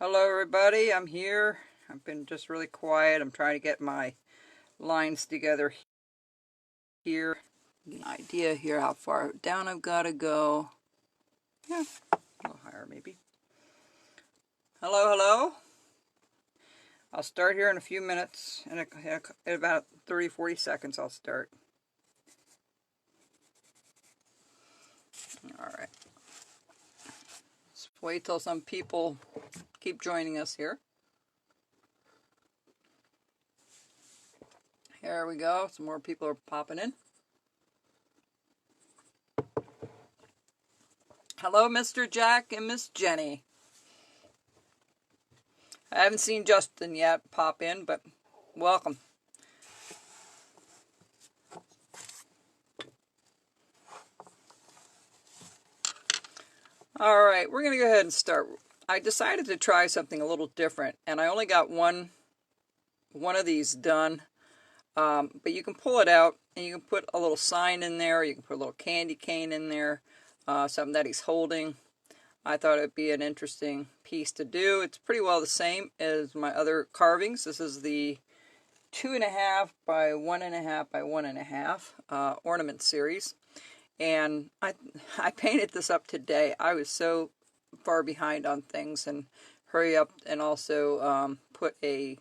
Hello everybody, I'm here. I've been just really quiet. I'm trying to get my lines together here. Get an idea here how far down I've got to go. Yeah, a little higher maybe. Hello. I'll start here in a few minutes. In about 30-40 seconds I'll start. Alright. Let's wait till some people keep joining us here. Here we go. Some more people are popping in. Hello, Mr. Jack and Miss Jenny. I haven't seen Justin yet pop in, but welcome. Alright, we're going to go ahead and start. I decided to try something a little different, and I only got one of these done. But you can pull it out, and you can put a little sign in there, you can put a little candy cane in there, something that he's holding. I thought it would be an interesting piece to do. It's pretty well the same as my other carvings. This is the 2.5 by 1.5 by 1.5 ornament series. And I painted this up today. I was so far behind on things, and hurry up and also put a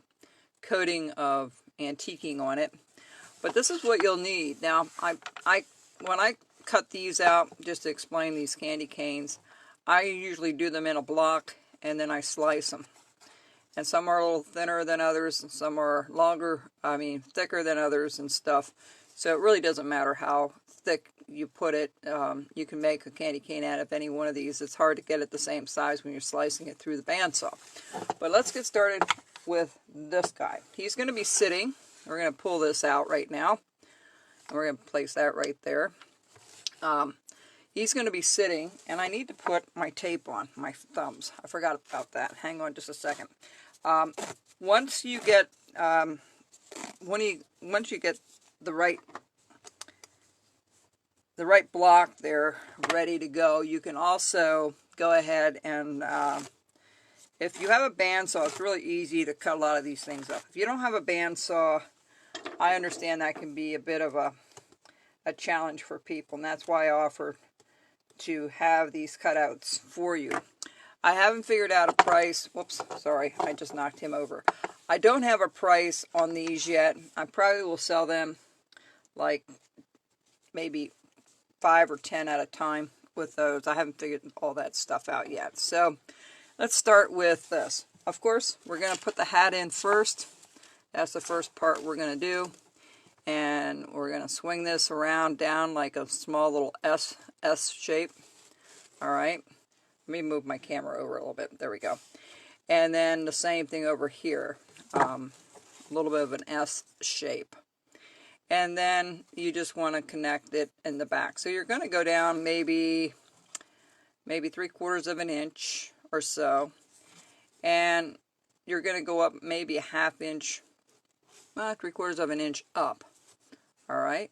coating of antiquing on it. But this is what you'll need. Now, when I cut these out, just to explain these candy canes, I usually do them in a block and then I slice them. And some are a little thinner than others, and some are thicker than others and stuff. So it really doesn't matter how thick you put it. You can make a candy cane out of any one of these. It's hard to get it the same size when you're slicing it through the bandsaw. But let's get started with this guy. He's going to be sitting. We're going to pull this out right now. And we're going to place that right there. He's going to be sitting, and I need to put my tape on my thumbs. I forgot about that. Hang on just a second. Once you get the right block there ready to go, you can also go ahead and if you have a bandsaw, it's really easy to cut a lot of these things up. If you don't have a bandsaw, I understand that can be a bit of a challenge for people, and that's why I offer to have these cutouts for you. I haven't figured out a price. Whoops, sorry, I just knocked him over. I don't have a price on these yet. I probably will sell them like maybe 5 or 10 at a time with those. I haven't figured all that stuff out yet. So let's start with this. Of course, we're going to put the hat in first. That's the first part we're going to do. And we're going to swing this around down like a small little S shape. Alright. Let me move my camera over a little bit. There we go. And then the same thing over here. A little bit of an S shape. And then you just want to connect it in the back. So you're going to go down maybe 3/4 of an inch or so. And you're going to go up maybe a 1/2 inch, 3/4 of an inch up. Alright.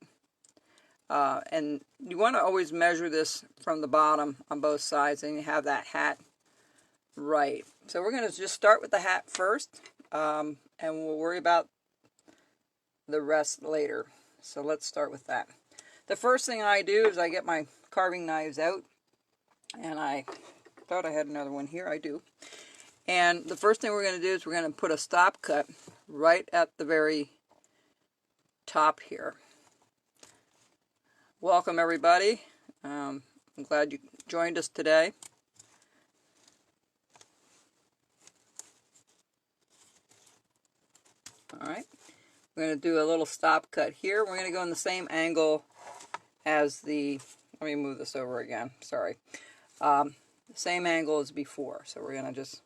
And you want to always measure this from the bottom on both sides, and you have that hat right. So we're going to just start with the hat first, and we'll worry about the rest later. So let's start with that. The first thing I do is I get my carving knives out, and I thought I had another one here. I do. And the first thing we're going to do is we're going to put a stop cut right at the very top here. Welcome everybody. I'm glad you joined us today. Alright, we're going to do a little stop cut here. We're going to go in the same angle as the, let me move this over again, sorry. Same angle as before. So we're going to just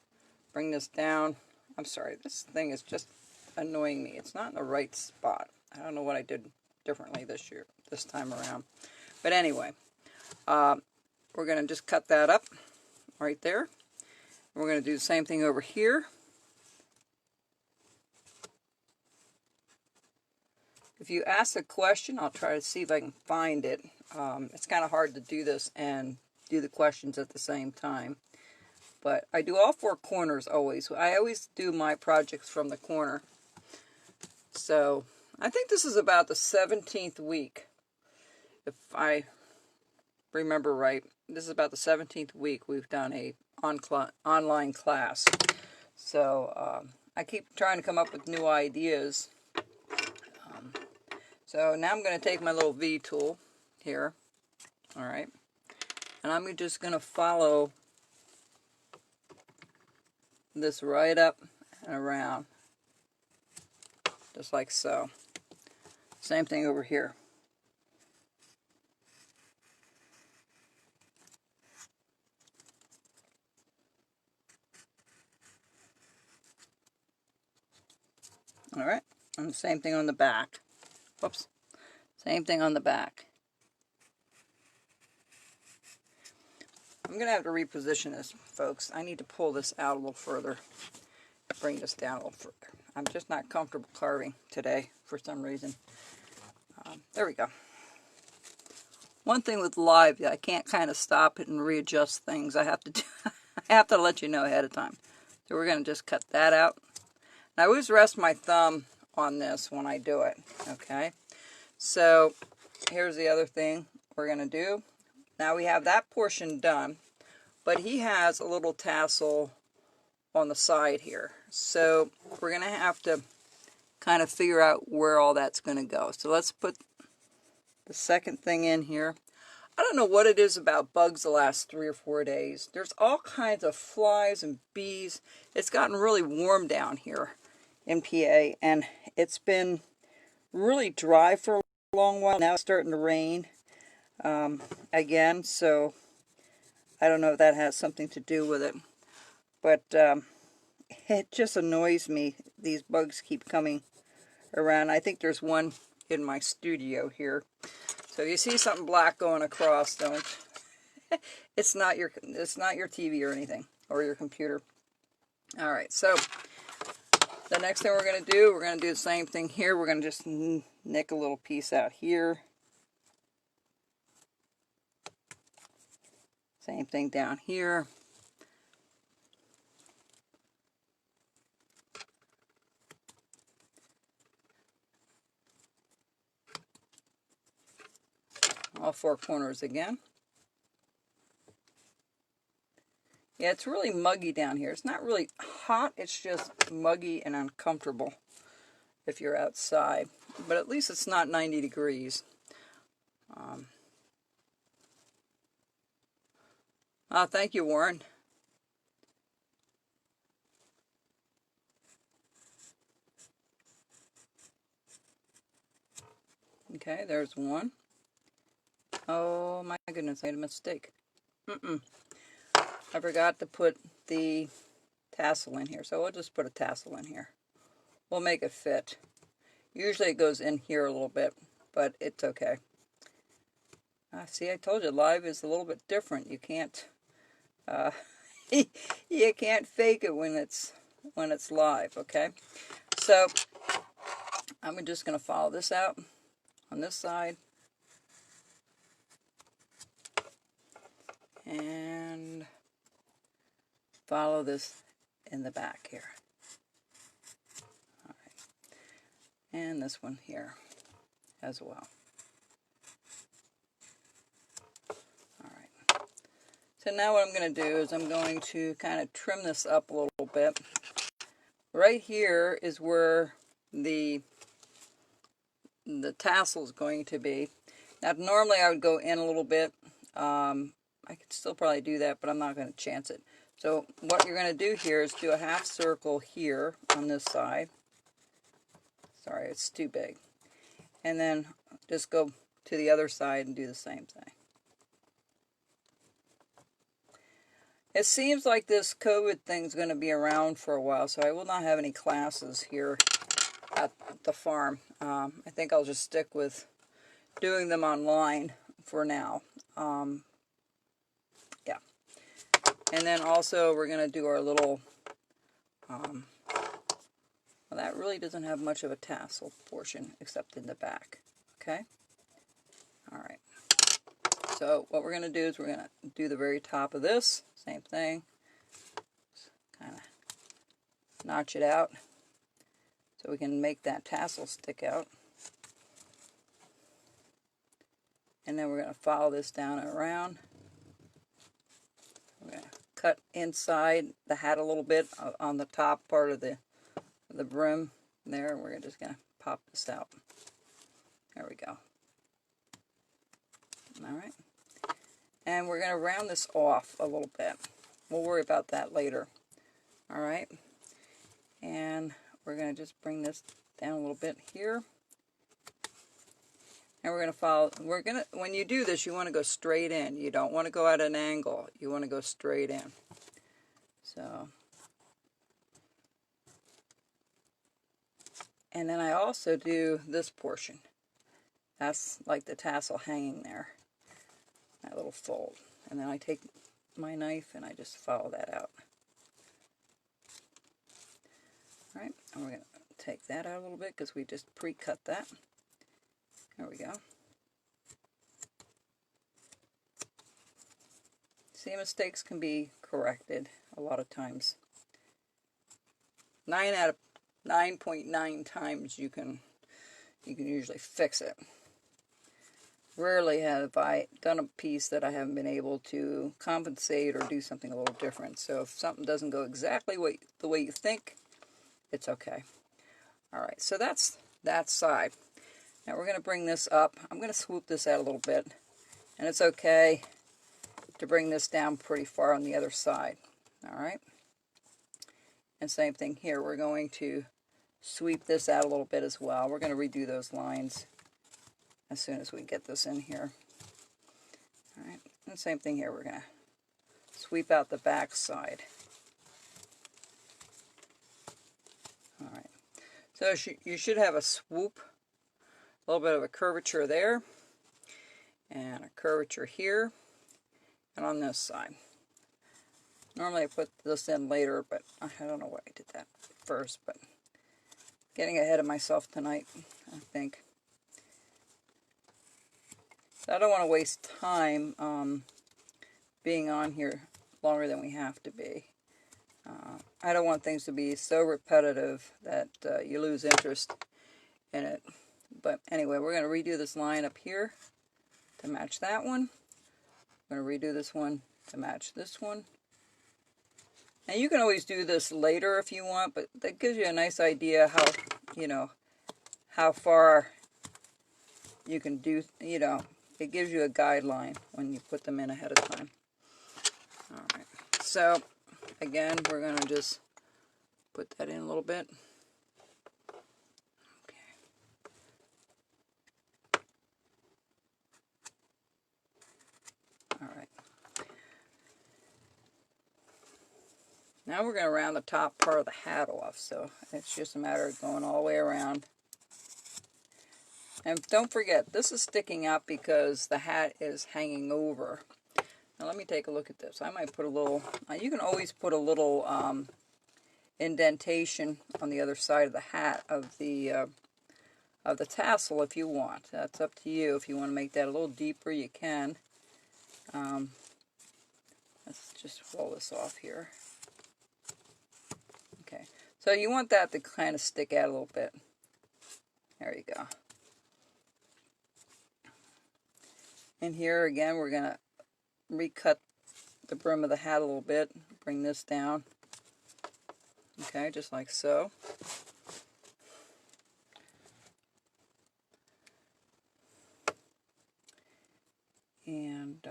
bring this down. I'm sorry, this thing is just annoying me. It's not in the right spot. I don't know what I did differently this time around. But anyway, we're going to just cut that up right there. We're going to do the same thing over here. If you ask a question, I'll try to see if I can find it. It's kind of hard to do this and do the questions at the same time. But I do all 4 corners always. I always do my projects from the corner. So I think this is about the 17th week, if I remember right. This is about the 17th week we've done a online class. So I keep trying to come up with new ideas. So now I'm going to take my little V tool here. All right. And I'm just going to follow this right up and around. Just like so. Same thing over here. All right. And the same thing on the back. Whoops. Same thing on the back. I'm going to have to reposition this, folks. I need to pull this out a little further. Bring this down a little further. I'm just not comfortable carving today for some reason. There we go. One thing with live, I can't kind of stop it and readjust things. I have to do, I have to let you know ahead of time. So we're going to just cut that out. And I always rest my thumb on this when I do it. Okay. So here's the other thing we're going to do. Now we have that portion done, but he has a little tassel on the side here. So we're going to have to kind of figure out where all that's going to go. So let's put the second thing in here. I don't know what it is about bugs the last 3 or 4 days. There's all kinds of flies and bees. It's gotten really warm down here in PA, and it's been really dry for a long while. Now it's starting to rain again, so I don't know if that has something to do with it. But it just annoys me. These bugs keep coming around. I think there's one in my studio here. So if you see something black going across, don't. It's not your TV or anything, or your computer. All right, so the next thing we're going to do the same thing here. We're going to just nick a little piece out here. Same thing down here. All 4 corners again. Yeah, it's really muggy down here. It's not really hot, it's just muggy and uncomfortable if you're outside. But at least it's not 90 degrees. Thank you, Warren. Okay, there's one. Oh my goodness, I made a mistake. I forgot to put the tassel in here, so we'll just put a tassel in here. We'll make it fit. Usually it goes in here a little bit, but it's okay. See, I told you, live is a little bit different. You can't, you can't fake it when it's live. Okay, so I'm just going to follow this out on this side, and follow this in the back here. All right, and this one here as well. So now what I'm going to do is I'm going to kind of trim this up a little bit. Right here is where the tassel is going to be. Now normally I would go in a little bit. I could still probably do that, but I'm not going to chance it. So what you're going to do here is do a half circle here on this side. Sorry, it's too big. And then just go to the other side and do the same thing. It seems like this COVID thing's going to be around for a while, so I will not have any classes here at the farm. I think I'll just stick with doing them online for now. Yeah. And then also we're going to do our little, well, that really doesn't have much of a tassel portion except in the back. Okay? All right. So what we're going to do is we're going to do the very top of this. Same thing. kind of notch it out so we can make that tassel stick out. And then we're going to follow this down and around. We're going to cut inside the hat a little bit on the top part of the brim there. We're just going to pop this out. There we go. Alright. And we're going to round this off a little bit. We'll worry about that later. Alright. And we're going to just bring this down a little bit here. And we're going to follow, when you do this, you want to go straight in. You don't want to go at an angle. You want to go straight in. So, and then I also do this portion. That's like the tassel hanging there. That little fold. And then I take my knife and I just follow that out. Alright, and we're going to take that out a little bit because we just pre-cut that. There we go. See, mistakes can be corrected a lot of times. 9 out of 9.9 times you can usually fix it. Rarely have I done a piece that I haven't been able to compensate or do something a little different. So if something doesn't go exactly the way you think, it's okay. Alright, so that's that side. Now we're going to bring this up. I'm going to swoop this out a little bit. And it's okay to bring this down pretty far on the other side. Alright? And same thing here. We're going to sweep this out a little bit as well. We're going to redo those lines as soon as we get this in here. Alright? And same thing here. We're going to sweep out the back side. Alright. So you should have a swoop. A little bit of a curvature there, and a curvature here, and on this side. Normally I put this in later, but I don't know why I did that first, but getting ahead of myself tonight, I think. So I don't want to waste time being on here longer than we have to be. I don't want things to be so repetitive that you lose interest in it. But anyway, we're going to redo this line up here to match that one. We're going to redo this one to match this one. And you can always do this later if you want, but that gives you a nice idea how, how far you can do, it gives you a guideline when you put them in ahead of time. Alright, so again, we're going to just put that in a little bit. Alright. Now we're going to round the top part of the hat off, so it's just a matter of going all the way around. And don't forget, this is sticking up because the hat is hanging over. Now let me take a look at this. I might put a little, you can always put a little indentation on the other side of the hat of the tassel if you want. That's up to you. If you want to make that a little deeper, you can. Let's just roll this off here. Okay, so you want that to kind of stick out a little bit. There you go. And here again, we're going to recut the brim of the hat a little bit. Bring this down. Okay, just like so. And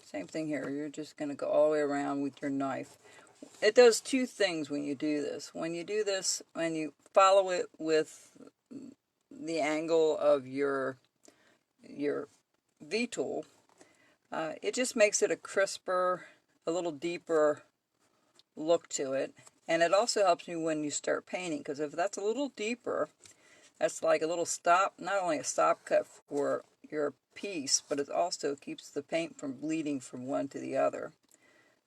same thing here. You're just going to go all the way around with your knife. It does two things when you do this. When you do this, when you follow it with the angle of your V-tool, it just makes it a crisper, a little deeper look to it. And it also helps you when you start painting, because if that's a little deeper, that's like a little stop, not only a stop cut for your piece, but it also keeps the paint from bleeding from one to the other.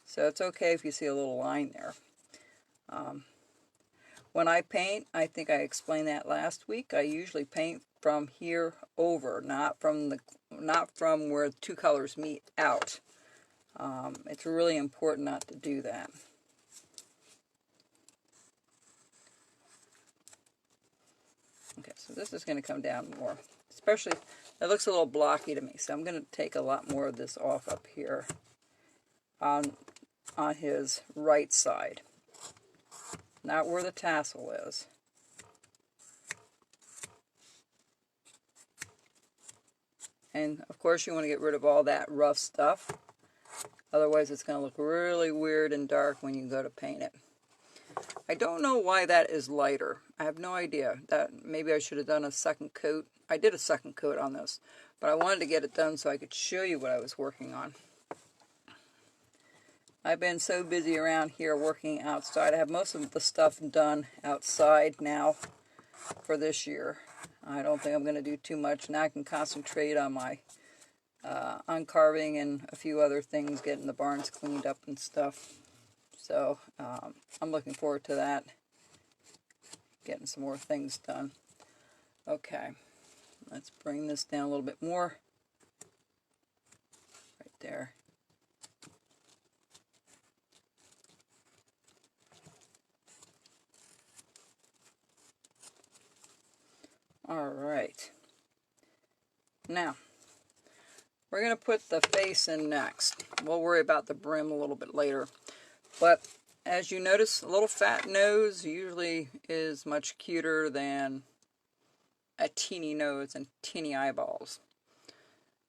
So it's okay if you see a little line there. When I paint, I think I explained that last week, I usually paint from here over, not from where two colors meet out. It's really important not to do that. So this is going to come down more. Especially, it looks a little blocky to me, so I'm going to take a lot more of this off up here on his right side. Not where the tassel is. And of course you want to get rid of all that rough stuff. Otherwise it's going to look really weird and dark when you go to paint it. I don't know why that is lighter. I have no idea. That maybe I should have done a second coat. I did a second coat on this, but I wanted to get it done so I could show you what I was working on. I've been so busy around here working outside. I have most of the stuff done outside now for this year. I don't think I'm going to do too much. Now I can concentrate on my on carving and a few other things, getting the barns cleaned up and stuff. So I'm looking forward to that, getting some more things done. Okay, let's bring this down a little bit more. Right there. All right. Now, we're going to put the face in next. We'll worry about the brim a little bit later. But as you notice, a little fat nose usually is much cuter than a teeny nose and teeny eyeballs.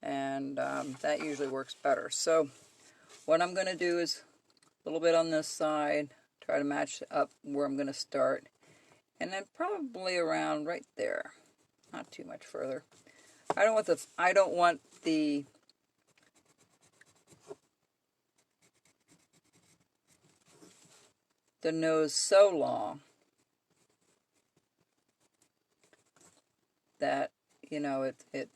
And that usually works better. So what I'm going to do is a little bit on this side, try to match up where I'm going to start. And then probably around right there. Not too much further. I don't want the nose so long that, you know, it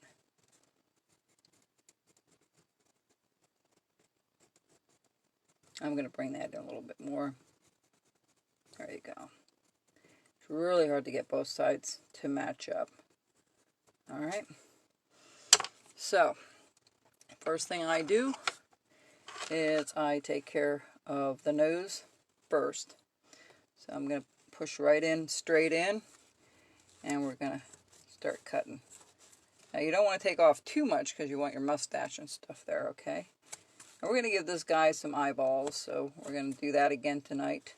I'm going to bring that in a little bit more. There you go. It's really hard to get both sides to match up. All right. So, first thing I do is I take care of the nose first. So I'm going to push right in, straight in, and we're going to start cutting. Now you don't want to take off too much because you want your mustache and stuff there, okay? And we're going to give this guy some eyeballs, so we're going to do that again tonight.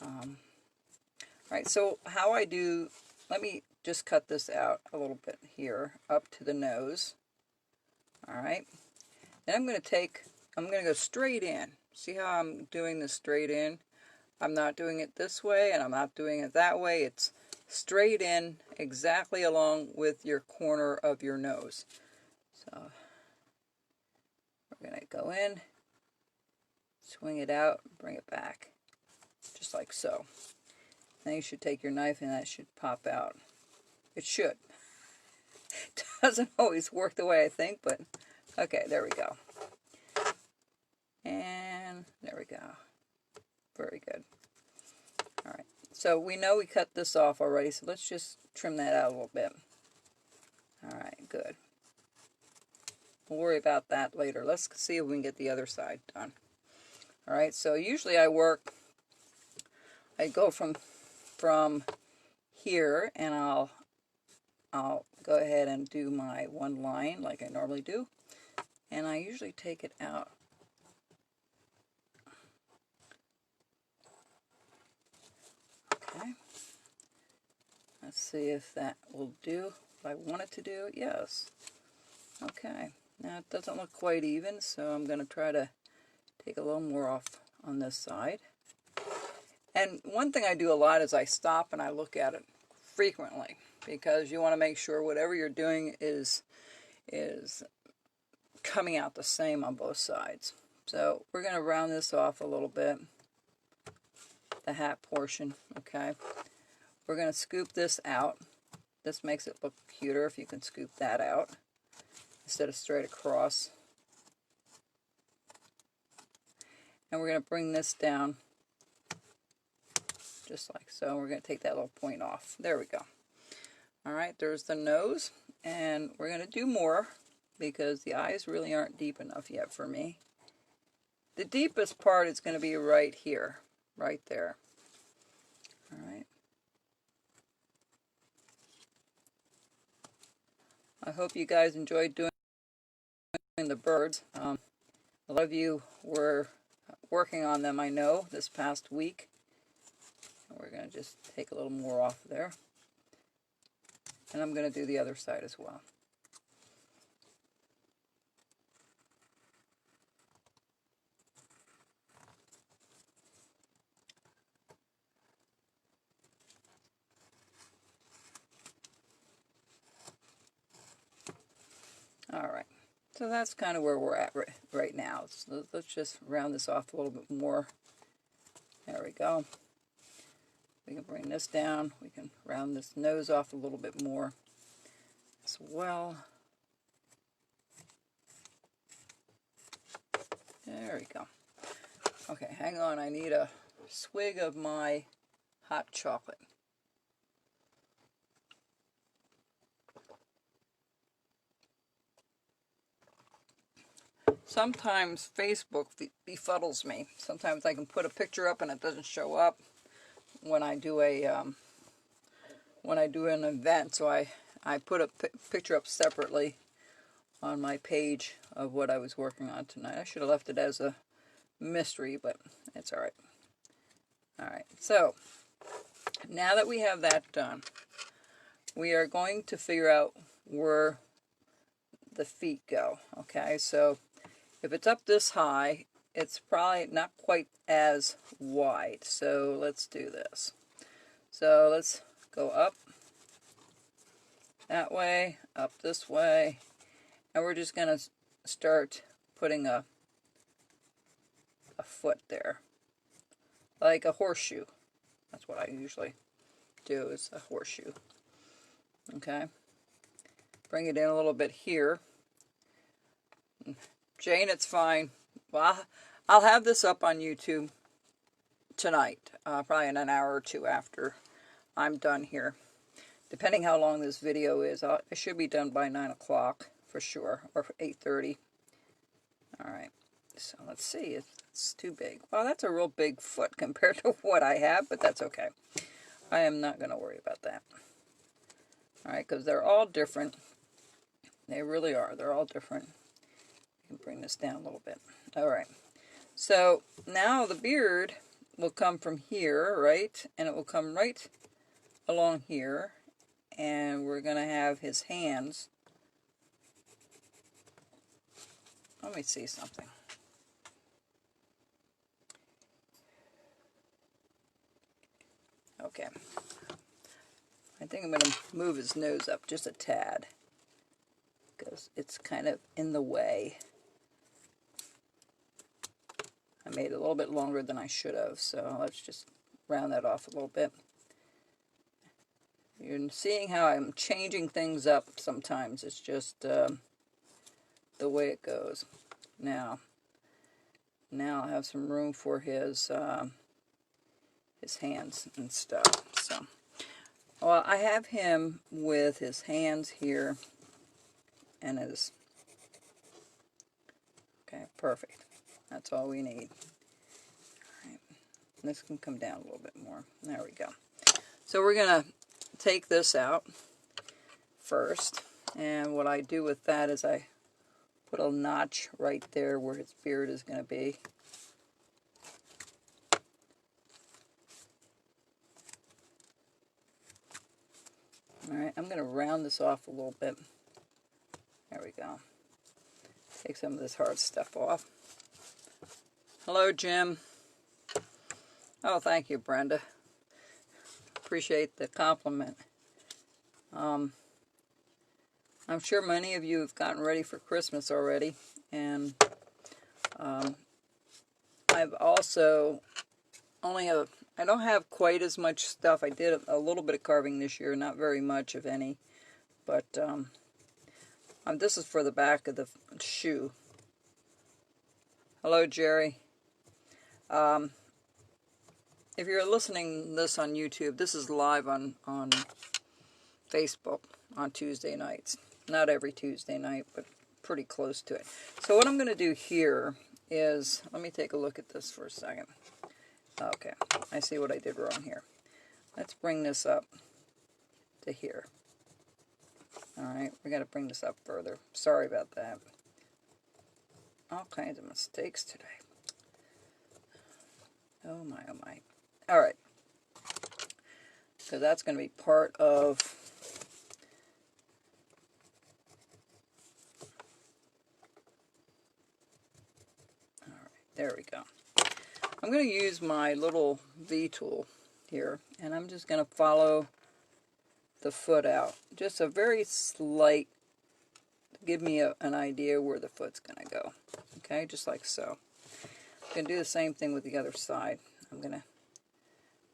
Alright, so how I do, let me just cut this out a little bit here, up to the nose. Alright, then I'm going to go straight in. See how I'm doing this straight in? I'm not doing it this way, and I'm not doing it that way. It's straight in, exactly along with your corner of your nose. So, we're going to go in, swing it out, bring it back, just like so. Then you should take your knife and that should pop out. It should. It doesn't always work the way I think, but okay, there we go. And there we go. Very good. Alright, so we know we cut this off already, so let's just trim that out a little bit. Alright, good. We'll worry about that later. Let's see if we can get the other side done. Alright, so usually I go from here, and I'll go ahead and do my one line like I normally do, and I usually take it out. Okay, let's see if that will do what I want it to do. Yes. Okay, now it doesn't look quite even, so I'm going to try to take a little more off on this side. And one thing I do a lot is I stop and I look at it frequently, because you want to make sure whatever you're doing is coming out the same on both sides. So we're going to round this off a little bit, the hat portion, okay? We're going to scoop this out. This makes it look cuter if you can scoop that out instead of straight across. And we're going to bring this down just like so. We're going to take that little point off. There we go. Alright, there's the nose, and we're going to do more because the eyes really aren't deep enough yet for me. The deepest part is going to be right here, right there. Alright. I hope you guys enjoyed doing the birds. A lot of you were working on them, I know, this past week. And we're going to just take a little more off there. And I'm going to do the other side as well. Alright, so that's kind of where we're at right now. So let's just round this off a little bit more. There we go. We can bring this down. We can round this nose off a little bit more as well. There we go. Okay, hang on. I need a swig of my hot chocolate. Sometimes Facebook befuddles me. Sometimes I can put a picture up and it doesn't show up when I do an event. So I put a picture up separately on my page of what I was working on tonight. I should have left it as a mystery, but it's all right. All right. So now that we have that done, we are going to figure out where the feet go. Okay, so if it's up this high, it's probably not quite as wide. So let's do this. So let's go up that way, up this way, and we're just going to start putting a foot there, like a horseshoe. That's what I usually do, is a horseshoe. Okay, bring it in a little bit here. Jane, it's fine. Well, I'll have this up on YouTube tonight, probably in an hour or two after I'm done here. Depending how long this video is, I should be done by 9 o'clock for sure, or 8:30. Alright, so let's see. It's too big. Well, that's a real big foot compared to what I have, but that's okay. I am not going to worry about that. Alright, because they're all different. They really are. They're all different. You can bring this down a little bit. Alright, so now the beard will come from here, right? And it will come right along here. And we're going to have his hands. Let me see something. Okay. I think I'm going to move his nose up just a tad, because it's kind of in the way. I made it a little bit longer than I should have, so let's just round that off a little bit. You're seeing how I'm changing things up sometimes. It's just the way it goes. Now I have some room for his hands and stuff. So, well, I have him with his hands here and his... Okay, perfect. That's all we need. All right. This can come down a little bit more. There we go. So we're going to take this out first, and what I do with that is I put a notch right there where his beard is going to be. Alright, I'm going to round this off a little bit. There we go. Take some of this hard stuff off. Hello, Jim. Oh, thank you, Brenda. Appreciate the compliment. I'm sure many of you have gotten ready for Christmas already, and I've also I don't have quite as much stuff. I did a little bit of carving this year, not very much, if any, but this is for the back of the shoe. Hello, Jerry. If you're listening this on YouTube, this is live on Facebook on Tuesday nights. Not every Tuesday night, but pretty close to it. So what I'm going to do here is, let me take a look at this for a second. Okay, I see what I did wrong here. Let's bring this up to here. Alright, we got to bring this up further. Sorry about that. All kinds of mistakes today. Oh my, oh my. Alright. So that's going to be part of... Alright, there we go. I'm going to use my little V tool here, and I'm just going to follow the foot out. Just a very slight, give me an idea where the foot's going to go. Okay, just like so. I'm going to do the same thing with the other side. I'm going to,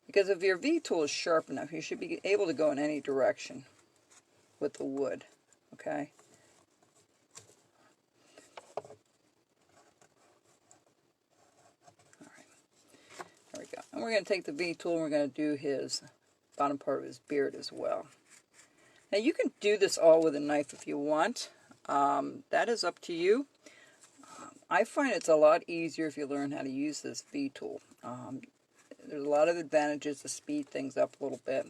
because if your V tool is sharp enough, you should be able to go in any direction with the wood. Okay. Alright, there we go. And we're going to take the V tool and we're going to do his bottom part of his beard as well. Now you can do this all with a knife if you want. That is up to you. I find it's a lot easier if you learn how to use this V tool. There's a lot of advantages to speed things up a little bit.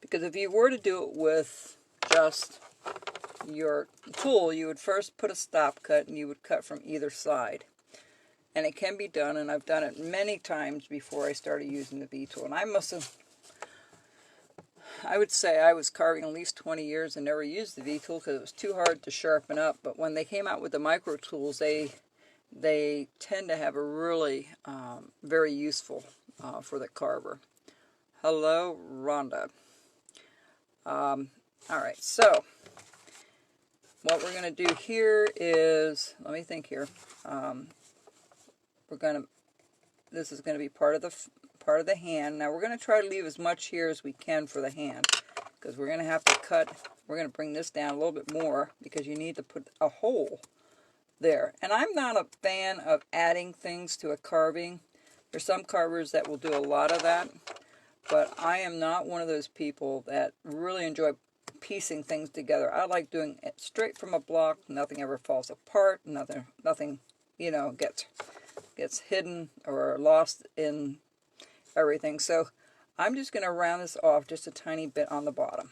Because if you were to do it with just your tool, you would first put a stop cut and you would cut from either side. And it can be done, and I've done it many times before I started using the V tool. And I would say I was carving at least 20 years and never used the V tool because it was too hard to sharpen up. But when they came out with the micro tools, they tend to have a really very useful for the carver. Hello, Rhonda. Alright, so what we're going to do here is, let me think here. This is going to be part of the hand. Now we're going to try to leave as much here as we can for the hand, because we're going to have to cut. We're going to bring this down a little bit more because you need to put a hole there. And I'm not a fan of adding things to a carving. There's some carvers that will do a lot of that, but I am not one of those people that really enjoy piecing things together. I like doing it straight from a block. Nothing ever falls apart. Nothing, you know, gets hidden or lost in everything. So I'm just going to round this off just a tiny bit on the bottom.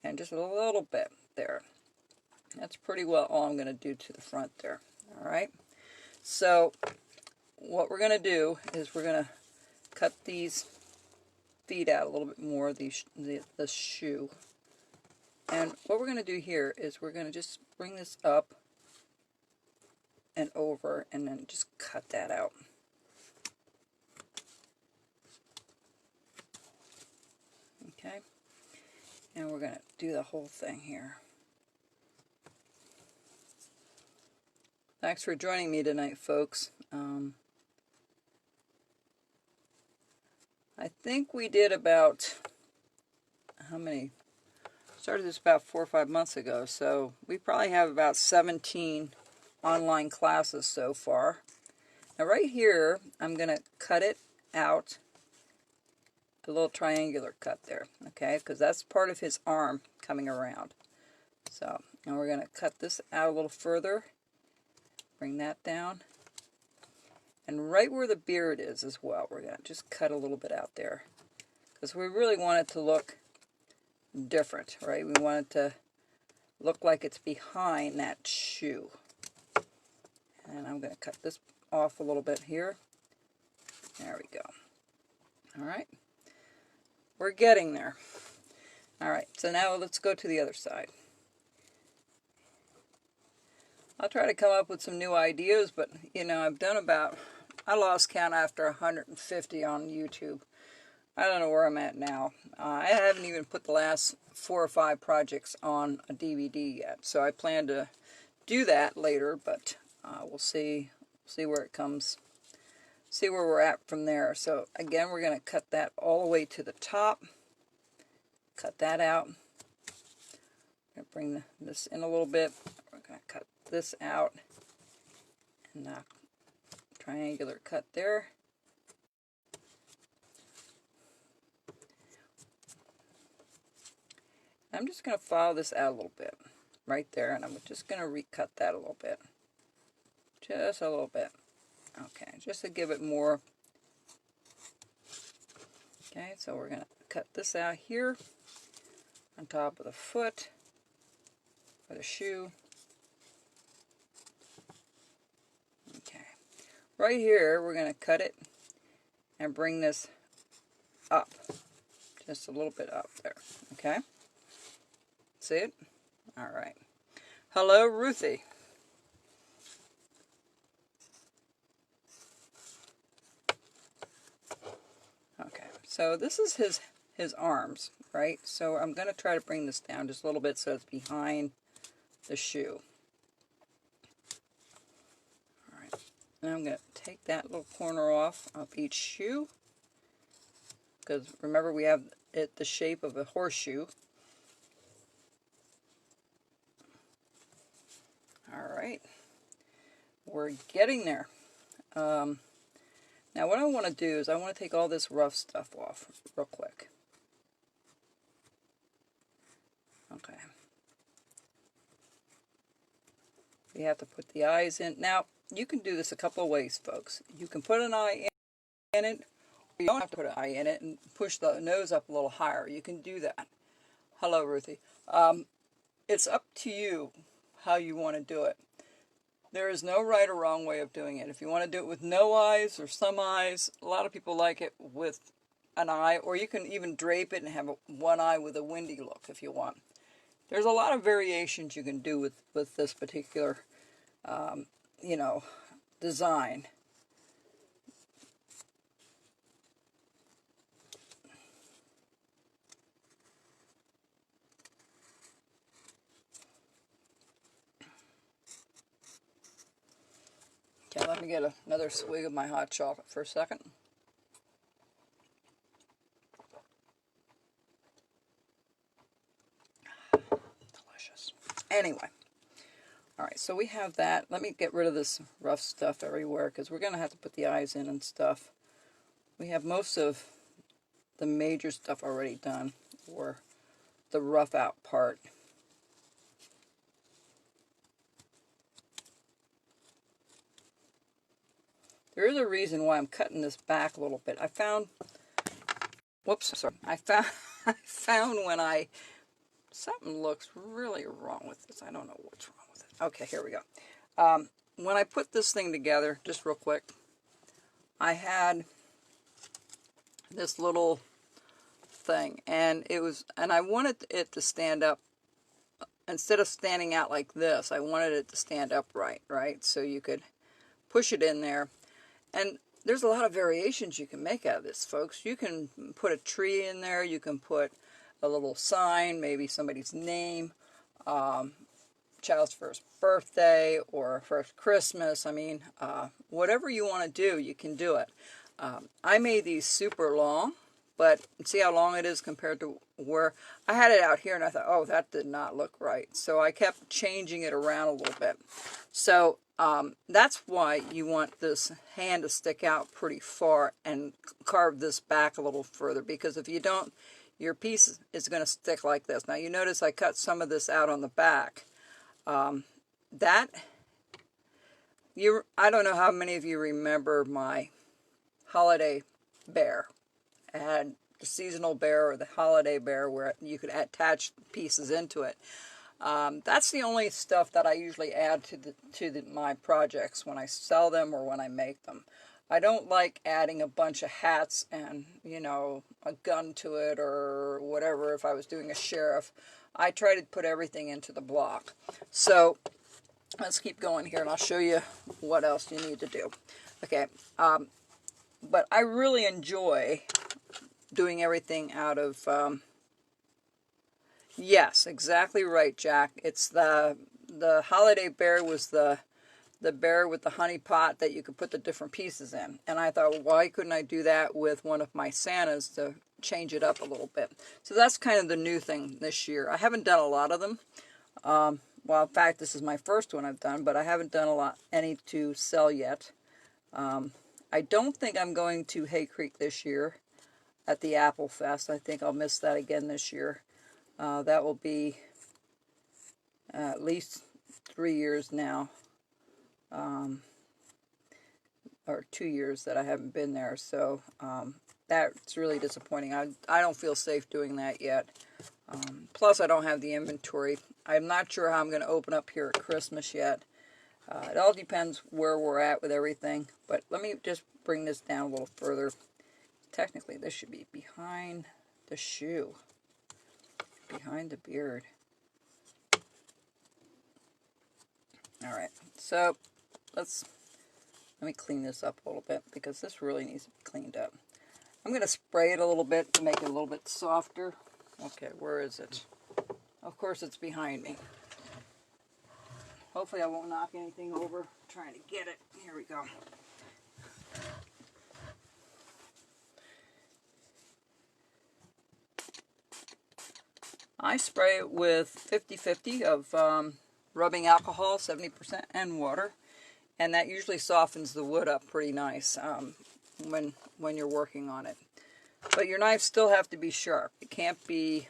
And just a little bit there. That's pretty well all I'm going to do to the front there. Alright. So what we're going to do is we're going to cut these feet out a little bit more, the shoe. And what we're going to do here is we're going to just bring this up and over and then just cut that out. Okay, and we're going to do the whole thing here. Thanks for joining me tonight, folks. I think we did about, how many? Started this about 4 or 5 months ago, so we probably have about 17 online classes so far. Now right here, I'm going to cut it out, a little triangular cut there, okay, because that's part of his arm coming around. So, and we're going to cut this out a little further, bring that down, and right where the beard is as well, we're going to just cut a little bit out there, because we really want it to look different, right? We want it to look like it's behind that shoe. And I'm going to cut this off a little bit here. There we go. Alright. We're getting there. Alright, so now let's go to the other side. I'll try to come up with some new ideas, but, you know, I've done about, I lost count after 150 on YouTube. I don't know where I'm at now. I haven't even put the last 4 or 5 projects on a DVD yet, so I plan to do that later, but we'll see where it comes, see where we're at from there. So again, we're going to cut that all the way to the top, cut that out. I'm going to bring this in a little bit. We're going to cut this out, and triangular cut there. I'm just going to follow this out a little bit, right there, and I'm just going to recut that a little bit. Just a little bit. Okay, just to give it more. Okay, so we're going to cut this out here on top of the foot. for the shoe. Okay. Right here, we're going to cut it and bring this up. Just a little bit up there. Okay? See it? All right. Hello, Ruthie. Okay, so this is his arms, right? So I'm going to try to bring this down just a little bit so it's behind the shoe. All right, now I'm going to take that little corner off of each shoe, because remember we have it the shape of a horseshoe. All right, we're getting there. Now what I want to do is I want to take all this rough stuff off real quick. Okay. We have to put the eyes in. Now, you can do this a couple of ways, folks. You can put an eye in it, or you don't have to put an eye in it and push the nose up a little higher. You can do that. Hello, Ruthie. It's up to you how you want to do it. There is no right or wrong way of doing it. If you want to do it with no eyes or some eyes, a lot of people like it with an eye, or you can even drape it and have one eye with a windy look if you want. There's a lot of variations you can do with this particular, you know, design. Okay, let me get another swig of my hot chocolate for a second. Delicious. Anyway, all right, so we have that. Let me get rid of this rough stuff everywhere, because we're going to have to put the eyes in and stuff. We have most of the major stuff already done, or the rough out part. There is a reason why I'm cutting this back a little bit. I found, whoops, sorry. I found when something looks really wrong with this. I don't know what's wrong with it. Okay, here we go. When I put this thing together, just real quick, I had this little thing, and I wanted it to stand up. Instead of standing out like this, I wanted it to stand upright, right? So you could push it in there. And there's a lot of variations you can make out of this, folks. You can put a tree in there. You can put a little sign, maybe somebody's name, child's first birthday or first Christmas. I mean, whatever you want to do, you can do it. I made these super long, but see how long it is compared to where I had it out here, and I thought, oh, that did not look right. So I kept changing it around a little bit. So that's why you want this hand to stick out pretty far and carve this back a little further, because if you don't, your piece is going to stick like this. Now you notice I cut some of this out on the back. I don't know how many of you remember my holiday bear. I had the seasonal bear or the holiday bear where you could attach pieces into it. That's the only stuff that I usually add to my projects when I sell them or when I make them. I don't like adding a bunch of hats and, you know, a gun to it or whatever. If I was doing a sheriff, I try to put everything into the block. So let's keep going here, and I'll show you what else you need to do. Okay, but I really enjoy doing everything out of... yes, exactly right, Jack. It's the holiday bear was the bear with the honey pot that you could put the different pieces in. And I thought, well, why couldn't I do that with one of my Santas to change it up a little bit? So that's kind of the new thing this year. I haven't done a lot of them. Well, in fact, this is my first one I've done, but I haven't done any to sell yet. I don't think I'm going to Hay Creek this year at the Apple Fest. I think I'll miss that again this year. That will be at least 3 years now, or 2 years that I haven't been there. So that's really disappointing. I don't feel safe doing that yet. Plus, I don't have the inventory I'm not sure how I'm going to open up here at Christmas yet. It all depends where we're at with everything. But let me just bring this down a little further. Technically, this should be behind the shoe, behind the beard. All right, so let me clean this up a little bit because this really needs to be cleaned up. I'm going to spray it a little bit to make it a little bit softer. Okay, where is it? Of course, it's behind me. Hopefully I won't knock anything over trying to get it. Here we go. I spray it with 50-50 of rubbing alcohol, 70%, and water. And that usually softens the wood up pretty nice when you're working on it. But your knives still have to be sharp. It can't be,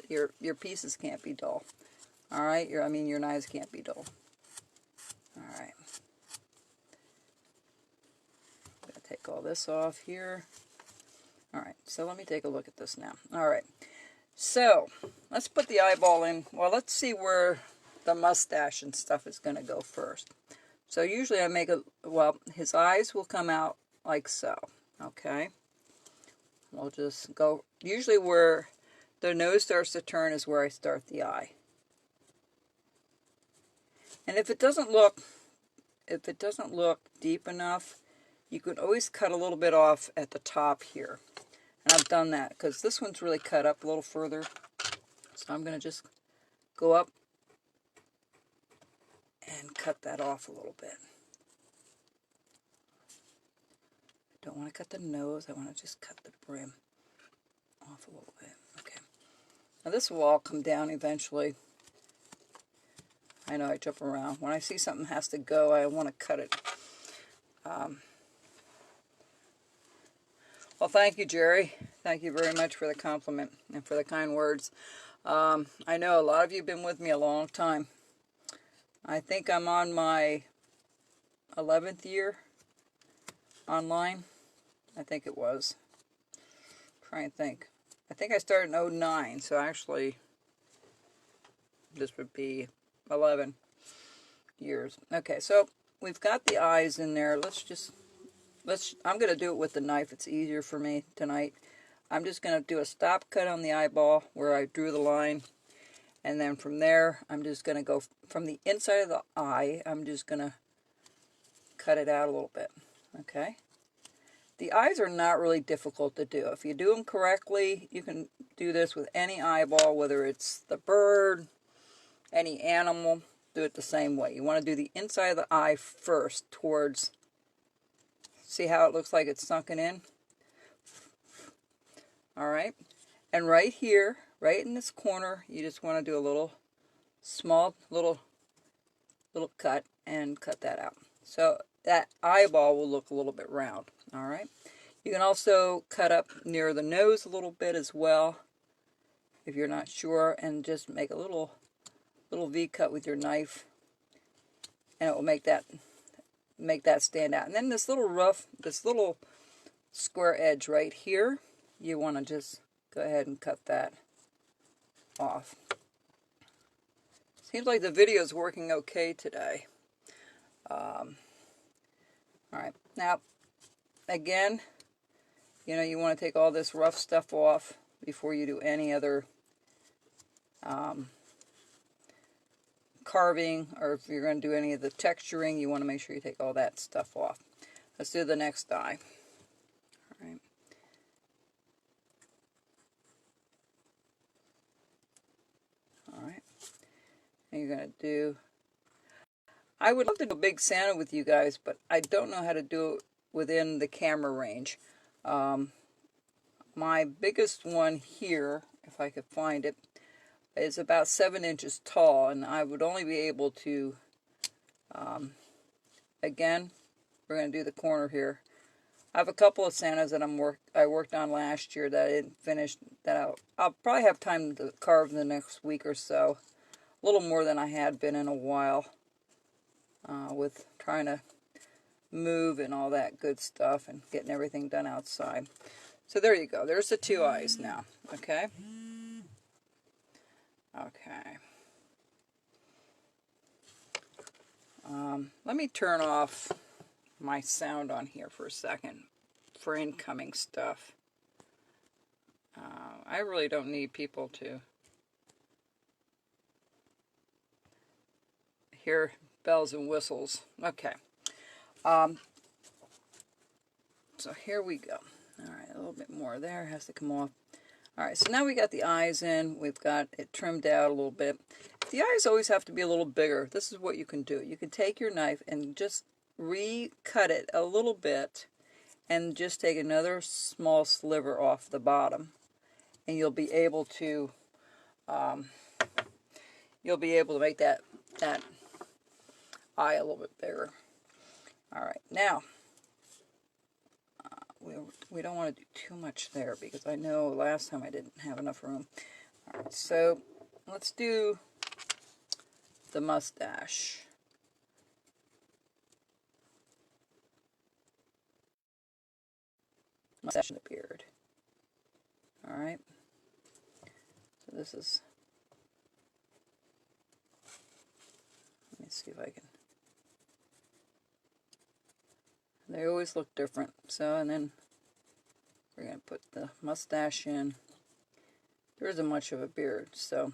your pieces can't be dull. All right, your knives can't be dull. All right. I'm going to take all this off here. All right, so let me take a look at this now. All right, so let's put the eyeball in. Well, let's see where the mustache and stuff is going to go first. So usually I make well, his eyes will come out like so, okay? We'll just go, usually where the nose starts to turn is where I start the eye. And if it doesn't look deep enough, you could always cut a little bit off at the top here. And I've done that because this one's really cut up a little further. So I'm going to just go up and cut that off a little bit. I don't want to cut the nose. I want to just cut the brim off a little bit. Okay. Now this will all come down eventually. I know I jump around. When I see something has to go, I want to cut it. Well, thank you, Jerry. Thank you very much for the compliment and for the kind words. I know a lot of you have been with me a long time. I think I'm on my 11th year online. I think it was. Try and think. I think I started in 09, so actually this would be 11 years. Okay, so we've got the eyes in there. I'm going to do it with the knife. It's easier for me tonight. I'm just going to do a stop cut on the eyeball where I drew the line. And then from there, I'm just going to go from the inside of the eye. I'm just going to cut it out a little bit. Okay? The eyes are not really difficult to do. If you do them correctly, you can do this with any eyeball, whether it's the bird, any animal. Do it the same way. You want to do the inside of the eye first towards... See how it looks like it's sunken in? All right. And right here, right in this corner, you just want to do a little small little cut and cut that out. So that eyeball will look a little bit round. All right. You can also cut up near the nose a little bit as well if you're not sure, and just make a little V cut with your knife, and it will make that stand out. And then this little square edge right here, you want to just go ahead and cut that off. Seems like the video is working okay today. All right, now again, you want to take all this rough stuff off before you do any other carving, or if you're going to do any of the texturing, you want to make sure you take all that stuff off. Let's do the next eye. All right. All right. And you're going to do... I would love to do a big Santa with you guys, but I don't know how to do it within the camera range. My biggest one here, if I could find it, is about 7 inches tall, and I would only be able to, again, we're going to do the corner here. I have a couple of Santas that I worked on last year that I didn't finish, that I'll probably have time to carve in the next week or so. A little more than I had been in a while, with trying to move and all that good stuff and getting everything done outside. So there you go. There's the two eyes now. Okay? Okay. Let me turn off my sound on here for a second for incoming stuff. I really don't need people to hear bells and whistles. Okay. So here we go. All right, a little bit more there has to come off. All right, so now we got the eyes in. We've got it trimmed out a little bit. The eyes always have to be a little bigger. This is what you can do. You can take your knife and just recut it a little bit and just take another small sliver off the bottom. And you'll be able to make that eye a little bit bigger. All right, now we don't want to do too much there because I know last time I didn't have enough room. All right, so let's do the mustache. Mustache and the beard. All right. So this is. Let me see if I can. They always look different. So, and then we're going to put the mustache in. There isn't much of a beard, so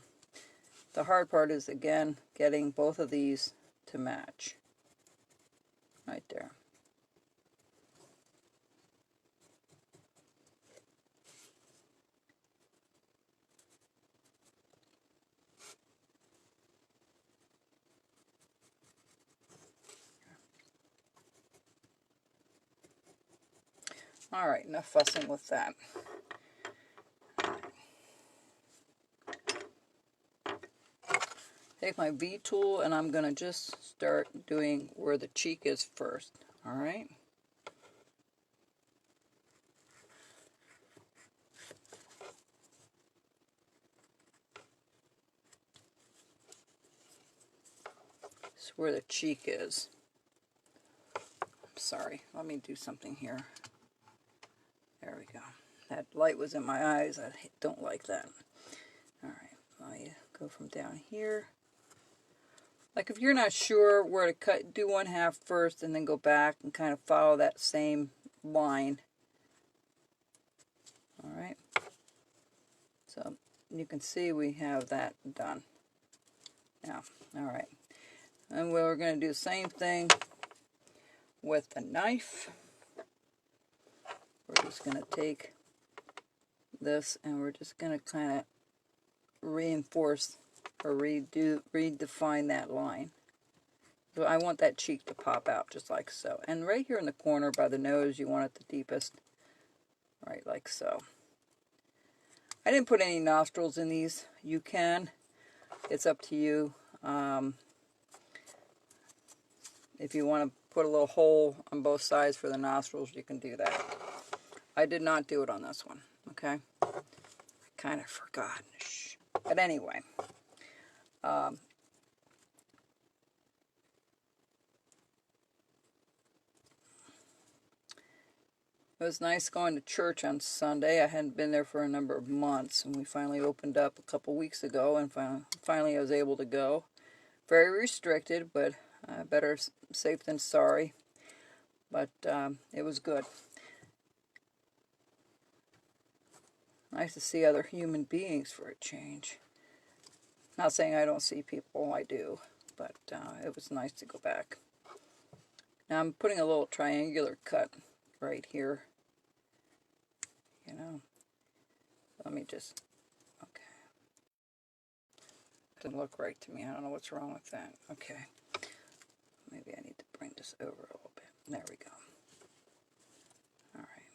the hard part is, again, getting both of these to match. Right there. All right, enough fussing with that. Take my V tool and I'm going to just start doing where the cheek is first. All right. This is where the cheek is. I'm sorry. Let me do something here. There we go. That light was in my eyes. I don't like that. All right. Let me go from down here. Like if you're not sure where to cut, do one half first and then go back and kind of follow that same line. All right. So you can see we have that done. Now, all right. And we're going to do the same thing with the knife. We're just going to take this and we're just going to kind of reinforce or redefine that line. So I want that cheek to pop out just like so. And right here in the corner by the nose, you want it the deepest. Right like so. I didn't put any nostrils in these. You can. It's up to you. If you want to put a little hole on both sides for the nostrils, you can do that. I did not do it on this one. Okay? I kind of forgot. Shh. But anyway. It was nice going to church on Sunday. I hadn't been there for a number of months, and we finally opened up a couple weeks ago, and finally I was able to go. Very restricted, but better safe than sorry. But it was good. Nice to see other human beings for a change. Not saying I don't see people, I do, but it was nice to go back. Now I'm putting a little triangular cut right here. You know, let me just, okay. Doesn't look right to me. I don't know what's wrong with that. Okay. Maybe I need to bring this over a little bit. There we go. All right.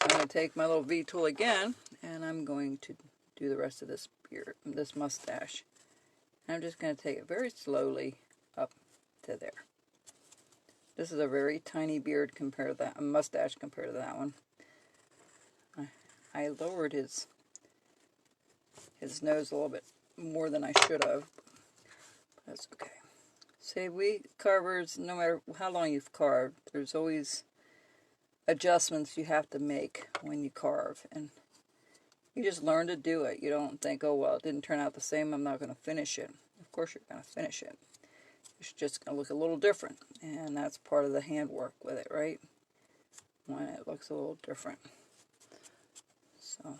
I'm going to take my little V tool again, and I'm going to do the rest of this beard, this mustache. And I'm just going to take it very slowly up to there. This is a very tiny beard compared to that, a mustache compared to that one. I lowered his nose a little bit more than I should have. But that's okay. See, we carvers, no matter how long you've carved, there's always adjustments you have to make when you carve. And you just learn to do it. You don't think, oh, well, it didn't turn out the same, I'm not going to finish it. Of course you're going to finish it. it's just going to look a little different, and that's part of the handwork with it, right? When it looks a little different. So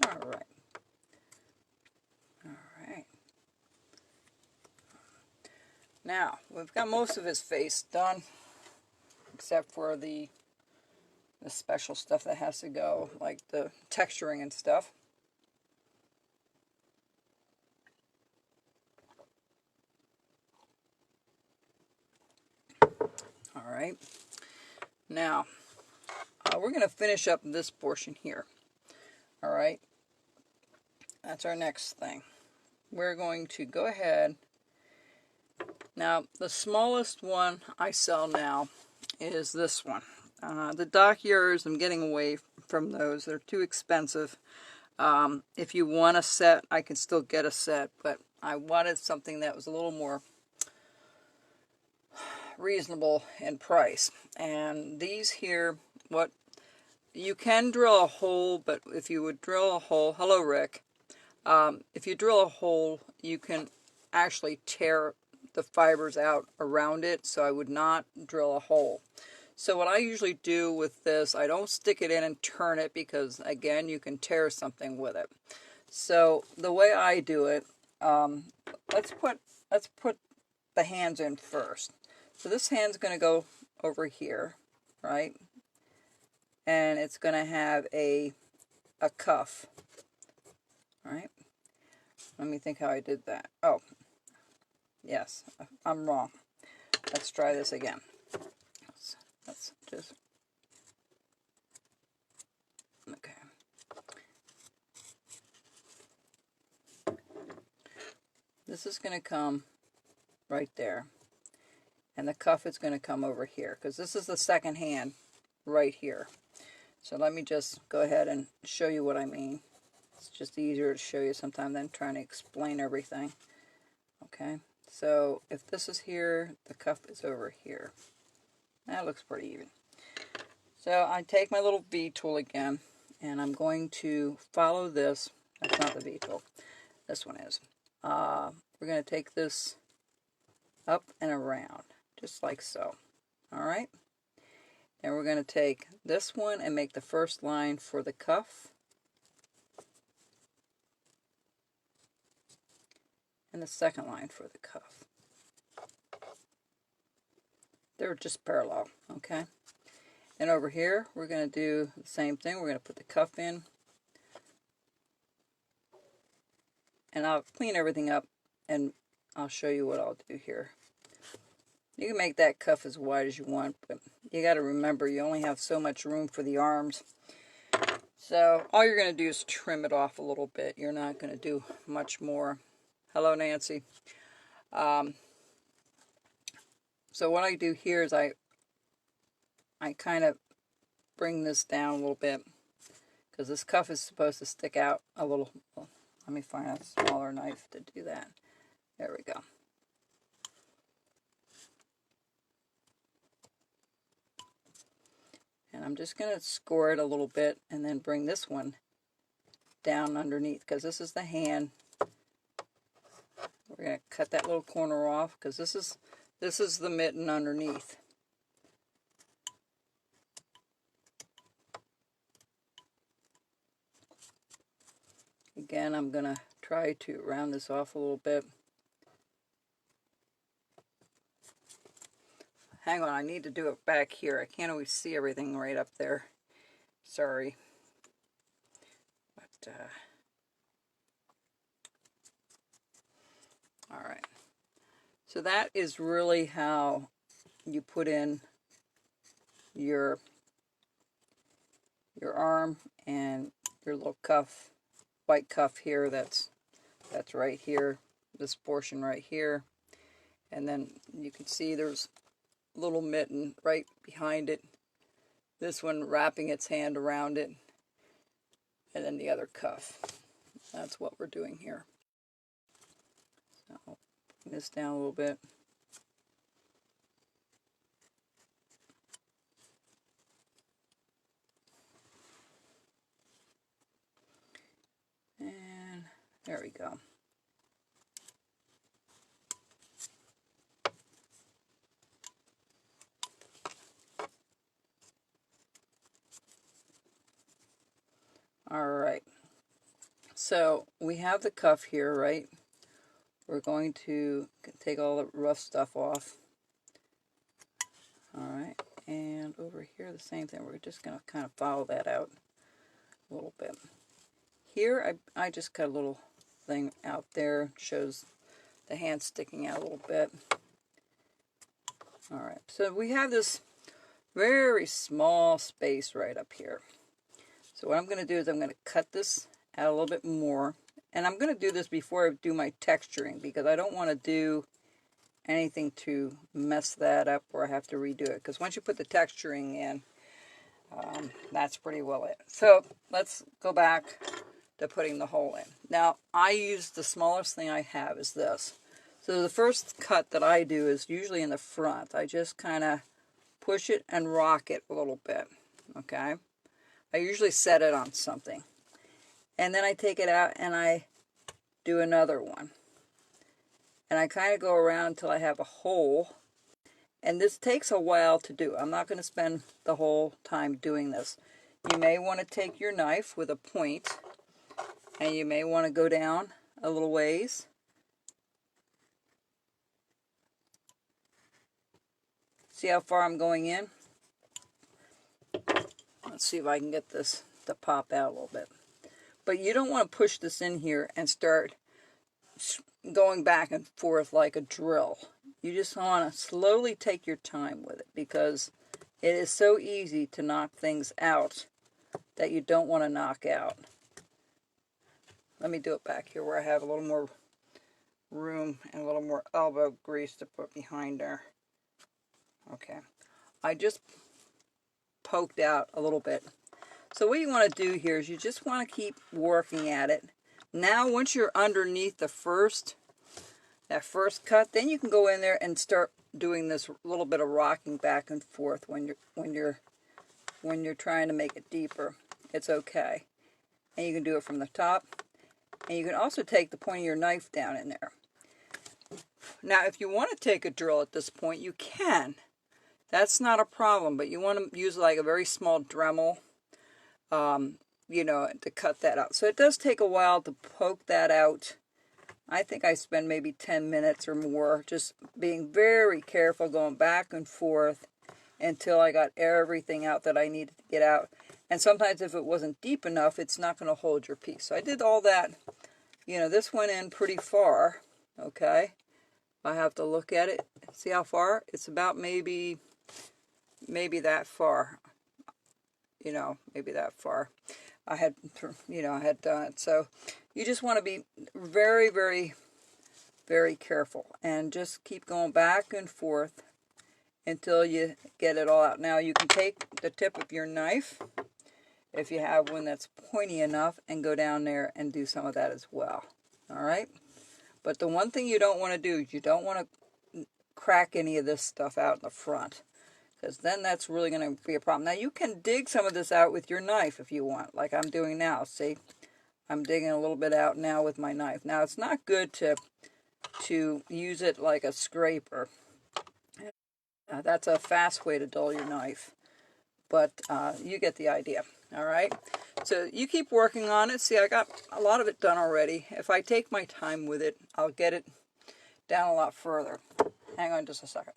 all right. All right. Now, we've got most of his face done, except for the special stuff that has to go, like the texturing and stuff. All right. Now, we're going to finish up this portion here. All right. That's our next thing. We're going to go ahead. Now, the smallest one I sell now is this one. The dock ears, I'm getting away from those. They're too expensive. If you want a set, I can still get a set, but I wanted something that was a little more reasonable in price. And these here, what you can drill a hole, but if you would drill a hole, hello Rick, if you drill a hole, you can actually tear the fibers out around it, so I would not drill a hole. So what I usually do with this, I don't stick it in and turn it, because again, you can tear something with it. So the way I do it, let's put the hands in first. So this hand's going to go over here, right? And it's going to have a cuff, right? Let me think how I did that. Oh, yes, I'm wrong. Let's try this again. Let's just, okay. This is going to come right there. And the cuff is going to come over here, because this is the second hand right here. So let me just go ahead and show you what I mean. It's just easier to show you sometimes than trying to explain everything. Okay, so if this is here, the cuff is over here. That looks pretty even. So I take my little V tool again, and I'm going to follow this. That's not the V tool. This one is. We're going to take this up and around, just like so. All right. And we're going to take this one and make the first line for the cuff. And the second line for the cuff. They're just parallel, okay? And over here, we're going to do the same thing. We're going to put the cuff in. And I'll clean everything up, and I'll show you what I'll do here. You can make that cuff as wide as you want, but you got to remember you only have so much room for the arms. So all you're going to do is trim it off a little bit. You're not going to do much more. Hello, Nancy. So what I do here is I kind of bring this down a little bit, because this cuff is supposed to stick out a little. Well, let me find a smaller knife to do that. There we go. And I'm just going to score it a little bit and then bring this one down underneath, because this is the hand. We're going to cut that little corner off, because this is the mitten underneath. Again, I'm going to try to round this off a little bit. Hang on, I need to do it back here. I can't always see everything right up there. Sorry. But, all right. So that is really how you put in your arm and your little cuff, white cuff here. That's right here. This portion right here, and then you can see there's a little mitten right behind it. This one wrapping its hand around it, and then the other cuff. That's what we're doing here. So bring this down a little bit. There we go. All right. So we have the cuff here, right? We're going to take all the rough stuff off. All right. And over here, the same thing. We're just going to kind of follow that out a little bit. Here, I just cut a little thing out there. Shows the hand sticking out a little bit. All right. So we have this very small space right up here. So what I'm going to do is I'm going to cut this out a little bit more. And I'm going to do this before I do my texturing because I don't want to do anything to mess that up or I have to redo it. Because once you put the texturing in, that's pretty well it. So let's go back to putting the hole in. Now, I use the smallest thing I have is this. So the first cut that I do is usually in the front. I just kind of push it and rock it a little bit. Okay? I usually set it on something. And then I take it out and I do another one. And I kind of go around until I have a hole. And this takes a while to do. I'm not going to spend the whole time doing this. You may want to take your knife with a point. And you may want to go down a little ways. See how far I'm going in? Let's see if I can get this to pop out a little bit. But you don't want to push this in here and start going back and forth like a drill. You just want to slowly take your time with it because it is so easy to knock things out that you don't want to knock out. Let me do it back here where I have a little more room and a little more elbow grease to put behind there. Okay. I just poked out a little bit. So what you want to do here is you just want to keep working at it. Now once you're underneath that first cut, then you can go in there and start doing this little bit of rocking back and forth when you're trying to make it deeper. It's okay. And you can do it from the top. And you can also take the point of your knife down in there. Now if you want to take a drill at this point, you can. That's not a problem, but you want to use like a very small Dremel, you know, to cut that out. So it does take a while to poke that out. I think I spend maybe 10 minutes or more just being very careful, going back and forth until I got everything out that I needed to get out. And sometimes if it wasn't deep enough, it's not going to hold your piece. So I did all that. You know, this went in pretty far, okay? I have to look at it. See how far? It's about maybe that far. You know, maybe that far. I had done it. So you just want to be very, very, very careful and just keep going back and forth until you get it all out. Now you can take the tip of your knife, if you have one that's pointy enough, and go down there and do some of that as well. All right? But the one thing you don't want to do is you don't want to crack any of this stuff out in the front, because then that's really going to be a problem. Now you can dig some of this out with your knife if you want, like I'm doing now. See? I'm digging a little bit out now with my knife. Now it's not good to use it like a scraper. That's a fast way to dull your knife. But you get the idea. All right? So you keep working on it. See, I got a lot of it done already. If I take my time with it, I'll get it down a lot further. Hang on just a second.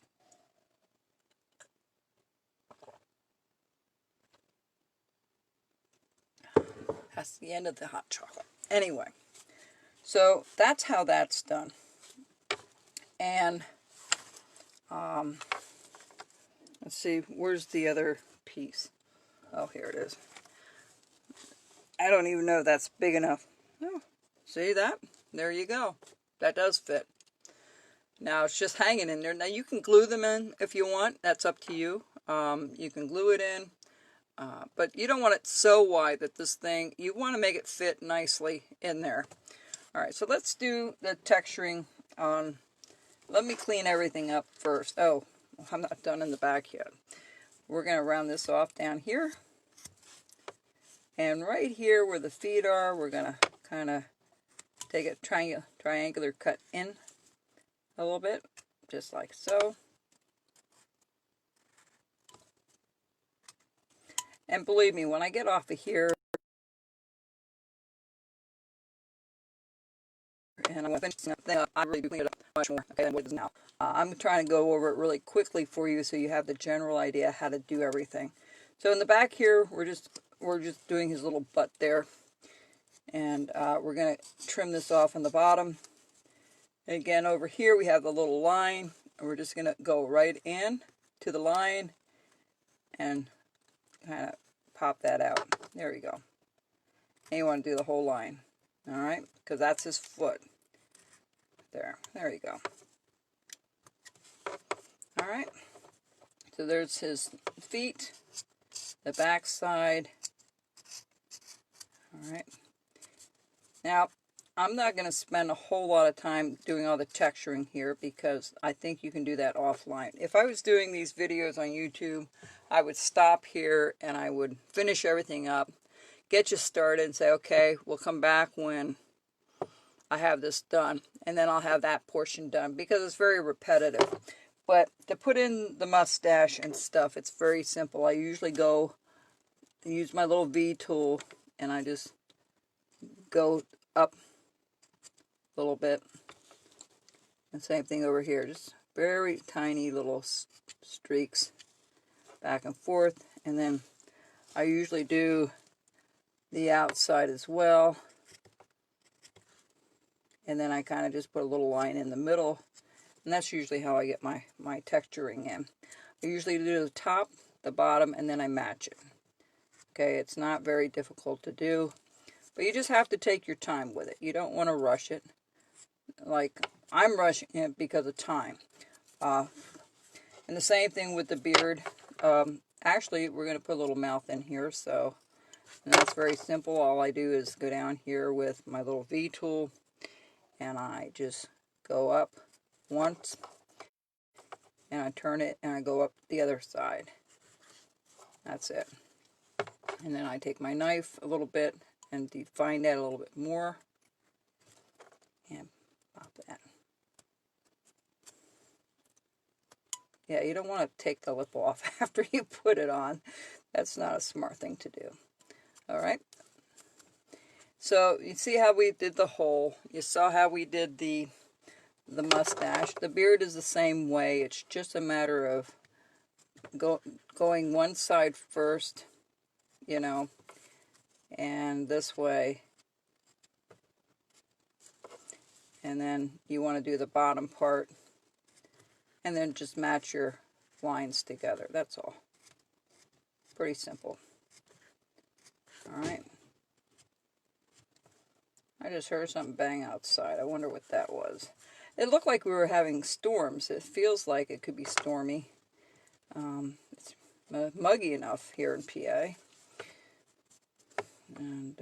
That's the end of the hot chocolate. Anyway, so that's how that's done. And let's see, where's the other piece? Oh, here it is. I don't even know if that's big enough. Oh, see that? There you go. That does fit. Now it's just hanging in there. Now you can glue them in if you want. That's up to you. You can glue it in. But you don't want it so wide that this thing, you want to make it fit nicely in there. All right, so let's do the texturing on, let me clean everything up first. Oh, I'm not done in the back yet. We're going to round this off down here. And right here where the feet are, we're going to kind of take a triangular cut in a little bit, just like so. And believe me, when I get off of here, and I'm finishing up, I really do clean it up much more than what it is now. I'm trying to go over it really quickly for you so you have the general idea how to do everything. So in the back here, we're just doing his little butt there. And we're going to trim this off on the bottom. And again, over here we have the little line. And we're just going to go right in to the line and kind of pop that out. There we go. And you want to do the whole line. Alright? Because that's his foot. There you go. Alright. So there's his feet. The back side. Alright. Now, I'm not going to spend a whole lot of time doing all the texturing here because I think you can do that offline. If I was doing these videos on YouTube, I would stop here and I would finish everything up, get you started and say, okay, we'll come back when I have this done, and then I'll have that portion done because it's very repetitive. But to put in the mustache and stuff, it's very simple. I usually use my little V tool and I just go up a little bit. And same thing over here, just very tiny little streaks back and forth. And then I usually do the outside as well. And then I kind of just put a little line in the middle. And that's usually how I get my texturing in. I usually do the top, the bottom, and then I match it. Okay, it's not very difficult to do. But you just have to take your time with it. You don't want to rush it. Like, I'm rushing it because of time. And the same thing with the beard. Actually, we're going to put a little mouth in here. So, and that's very simple. All I do is go down here with my little V tool. And I just go up once. And I turn it and I go up the other side. That's it. And then I take my knife a little bit and define that a little bit more. And pop that. Yeah, you don't want to take the lip off after you put it on. That's not a smart thing to do. Alright. So, you see how we did the hole. You saw how we did the mustache. The beard is the same way. It's just a matter of going one side first, you know, and this way. And then you want to do the bottom part. And then just match your lines together. That's all. Pretty simple. Alright. I just heard something bang outside. I wonder what that was. It looked like we were having storms. It feels like it could be stormy. It's muggy enough here in PA. And,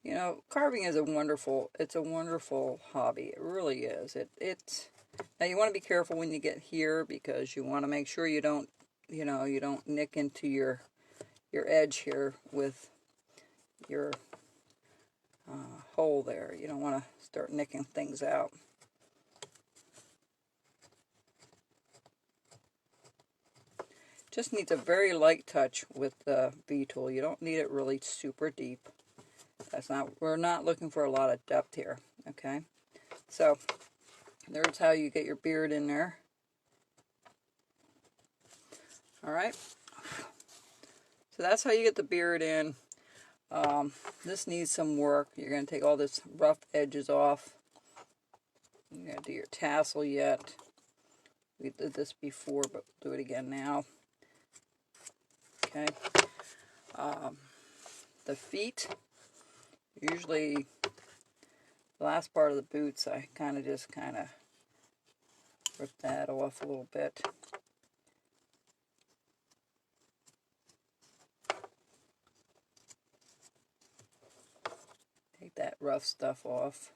you know, carving is a wonderful hobby. It really is. Now you want to be careful when you get here because you want to make sure you don't nick into your edge here with your hole there. You don't want to start nicking things out. Just needs a very light touch with the V tool. You don't need it really super deep. We're not looking for a lot of depth here. Okay, so there's how you get your beard in there. All right. So that's how you get the beard in. This needs some work. You're going to take all this rough edges off. You're going to do your tassel yet. We did this before, but we'll do it again now. Okay. The feet, usually the last part of the boots, I kind of rip that off a little bit. Take that rough stuff off.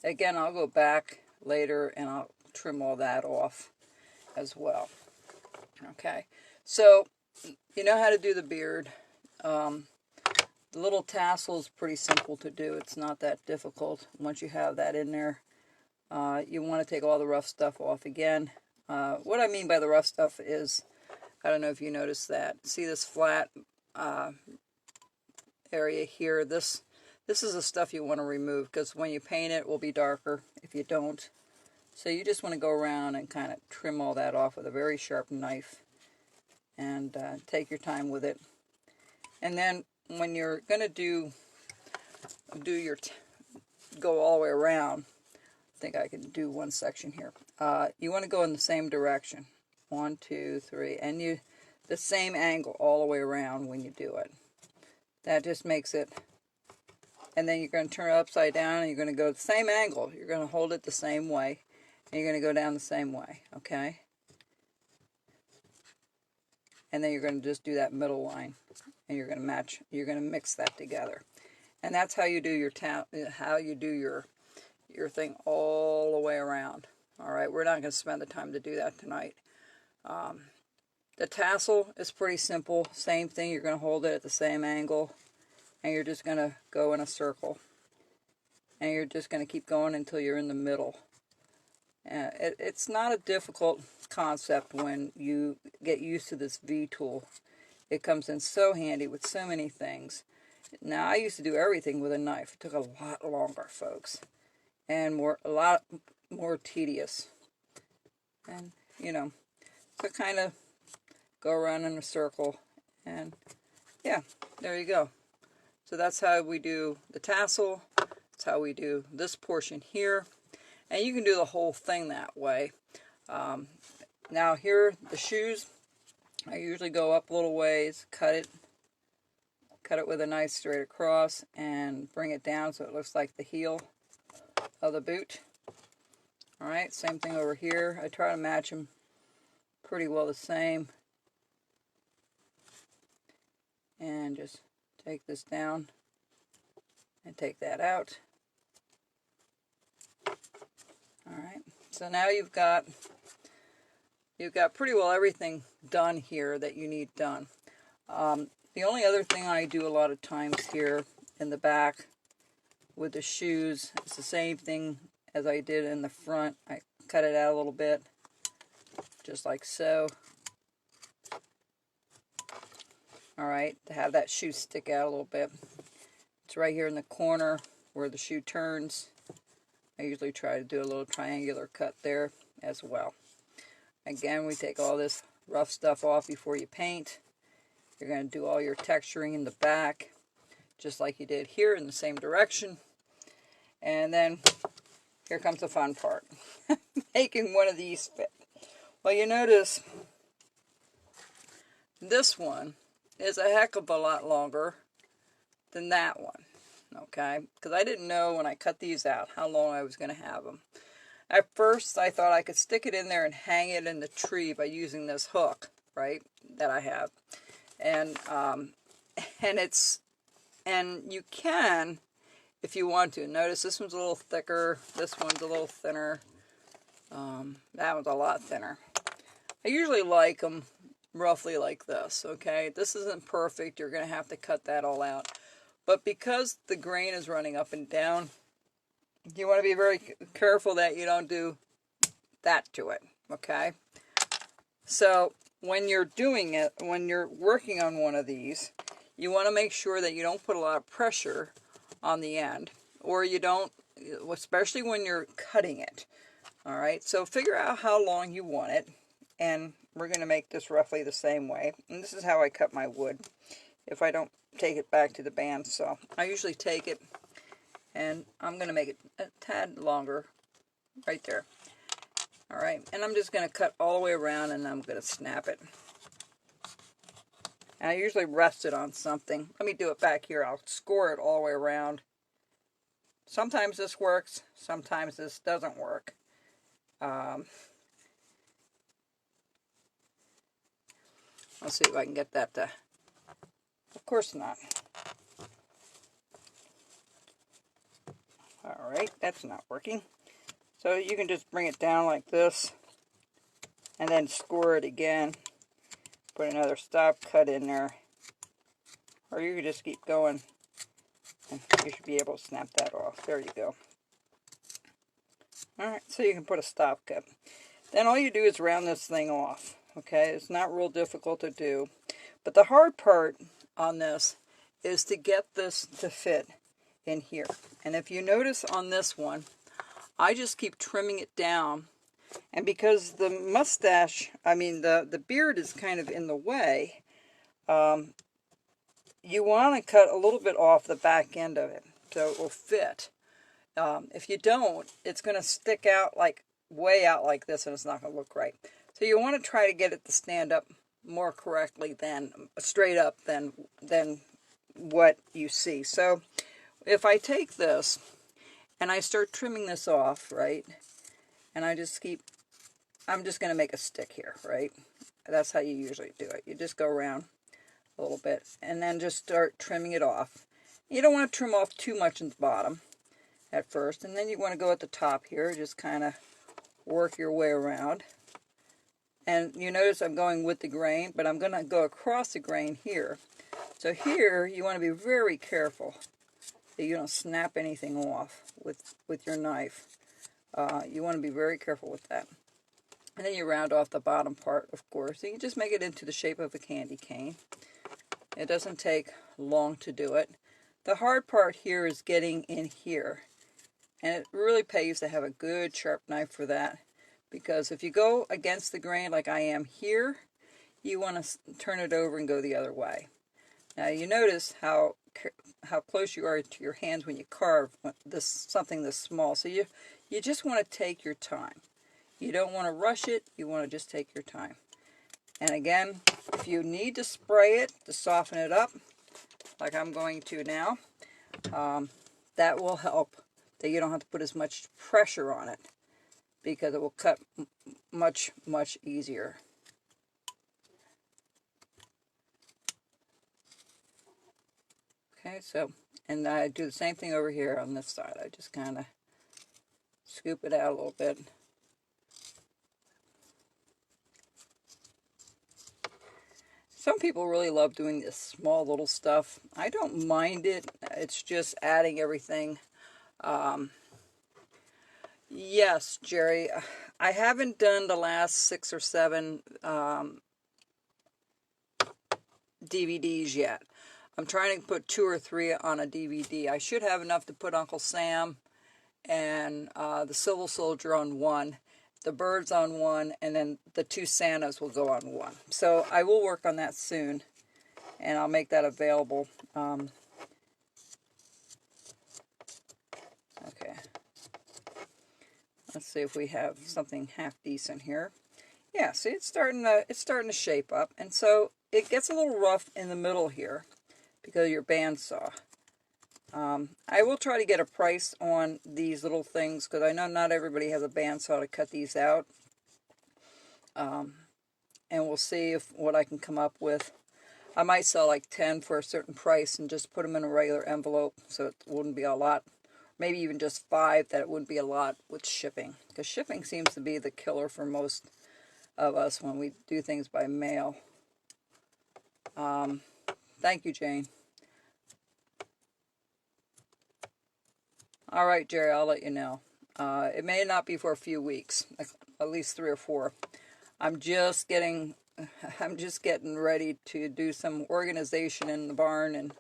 Again, I'll go back later and I'll trim all that off as well. Okay, so you know how to do the beard. The little tassel is pretty simple to do. It's not that difficult. Once you have that in there, you want to take all the rough stuff off again. What I mean by the rough stuff is, I don't know if you noticed that. See this flat area here? This is the stuff you want to remove, because when you paint it, it will be darker if you don't. So you just want to go around and kind of trim all that off with a very sharp knife, and take your time with it. And then when you're going to do your go all the way around, I think I can do one section here. You want to go in the same direction. 1, 2, 3, and the same angle all the way around when you do it. That just makes it. And then you're going to turn it upside down, and you're going to go the same angle. You're going to hold it the same way, and you're going to go down the same way, okay? And then you're going to just do that middle line, and you're going to match. You're going to mix that together, and that's how you do your your thing all the way around. All right, we're not going to spend the time to do that tonight. The tassel is pretty simple. Same thing. You're going to hold it at the same angle, and you're just going to go in a circle, and you're just going to keep going until you're in the middle. It's not a difficult concept when you get used to this V tool. It comes in so handy with so many things. Now, I used to do everything with a knife. It took a lot longer, folks, and a lot more tedious. And, you know, so kind of go around in a circle, and yeah, there you go. So that's how we do the tassel. That's how we do this portion here. And you can do the whole thing that way. Now here, the shoes, I usually go up a little ways, cut it with a knife straight across, and bring it down so it looks like the heel of the boot. Alright, same thing over here. I try to match them pretty well the same. And just take this down and take that out. Alright, so now you've got pretty well everything done here that you need done. The only other thing I do a lot of times here in the back with the shoes, it's the same thing as I did in the front. I cut it out a little bit, just like so. Alright, to have that shoe stick out a little bit. It's right here in the corner where the shoe turns. I usually try to do a little triangular cut there as well. Again, we take all this rough stuff off before you paint. You're going to do all your texturing in the back, just like you did here, in the same direction. And then here comes the fun part. Making one of these fit. Well, you notice this one is a heck of a lot longer than that one. Okay, because I didn't know when I cut these out how long I was going to have them. At first, I thought I could stick it in there and hang it in the tree by using this hook, right, that I have. And you can, if you want to. Notice this one's a little thicker, this one's a little thinner, that one's a lot thinner. I usually like them roughly like this, okay? This isn't perfect, you're going to have to cut that all out. But because the grain is running up and down, you want to be very careful that you don't do that to it, okay? So when you're doing it, when you're working on one of these, you want to make sure that you don't put a lot of pressure on the end, or you don't, especially when you're cutting it. All right, so figure out how long you want it, and we're going to make this roughly the same way. And this is how I cut my wood if I don't take it back to the bandsaw. I usually take it, and I'm going to make it a tad longer right there. All right, and I'm just going to cut all the way around, and I'm going to snap it. And I usually rest it on something. Let me do it back here. I'll score it all the way around. Sometimes this works, sometimes this doesn't work. Let's see if I can get that to... Of course not. Alright, that's not working. So you can just bring it down like this, and then score it again. Put another stop cut in there. Or you could just keep going, and you should be able to snap that off. There you go. Alright, so you can put a stop cut. Then all you do is round this thing off. Okay, it's not real difficult to do. But the hard part on this is to get this to fit in here. And if you notice on this one, I just keep trimming it down. And because the mustache, the beard is kind of in the way, you want to cut a little bit off the back end of it so it will fit. If you don't, it's going to stick out like way out like this, and it's not going to look right. So you want to try to get it to stand up more correctly than straight up than what you see. So if I take this and I start trimming this off, right, and I'm just going to make a stick here, right? That's how you usually do it. You just go around a little bit and then just start trimming it off. You don't want to trim off too much in the bottom at first, and then you want to go at the top here, just kind of work your way around. And you notice I'm going with the grain, but I'm going to go across the grain here. So here you want to be very careful that you don't snap anything off with your knife. You want to be very careful with that. And then you round off the bottom part, of course. You can just make it into the shape of a candy cane. It doesn't take long to do it. The hard part here is getting in here. And it really pays to have a good sharp knife for that. Because if you go against the grain like I am here, you want to turn it over and go the other way. Now you notice how close you are to your hands when you carve something this small. So you just want to take your time. You don't want to rush it. You want to just take your time. And again, if you need to spray it to soften it up, like I'm going to now, that will help. That you don't have to put as much pressure on it, because it will cut much, much easier. Okay, so, and I do the same thing over here on this side. I just kind of scoop it out a little bit. Some people really love doing this small little stuff. I don't mind it. It's just adding everything. Yes, Jerry. I haven't done the last 6 or 7 DVDs yet. I'm trying to put 2 or 3 on a DVD. I should have enough to put Uncle Sam and the Civil Soldier on one, the birds on one, and then the 2 Santas will go on one. So I will work on that soon, and I'll make that available. Okay. Let's see if we have something half decent here. Yeah, see, it's starting to shape up, and so it gets a little rough in the middle here because of your bandsaw. I will try to get a price on these little things because I know not everybody has a bandsaw to cut these out. And we'll see what I can come up with. I might sell like 10 for a certain price and just put them in a regular envelope so it wouldn't be a lot. Maybe even just 5, that it wouldn't be a lot with shipping. Because shipping seems to be the killer for most of us when we do things by mail. Thank you, Jane. All right, Jerry, I'll let you know. It may not be for a few weeks, at least 3 or 4. I'm just getting ready to do some organization in the barn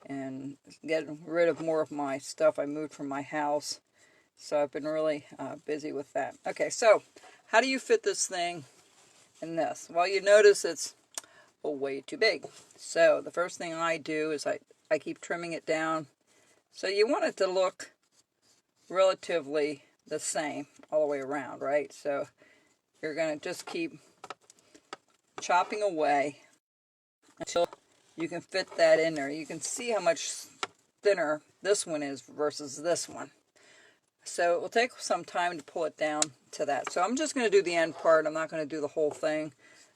and get rid of more of my stuff. I moved from my house, so I've been really busy with that. Okay, so how do you fit this thing in this? Well, you notice it's way too big. So the first thing I do is I keep trimming it down. So you want it to look relatively the same all the way around, right? So you're going to just keep chopping away until you can fit that in there. You can see how much thinner this one is versus this one. So it will take some time to pull it down to that. So I'm just going to do the end part. I'm not going to do the whole thing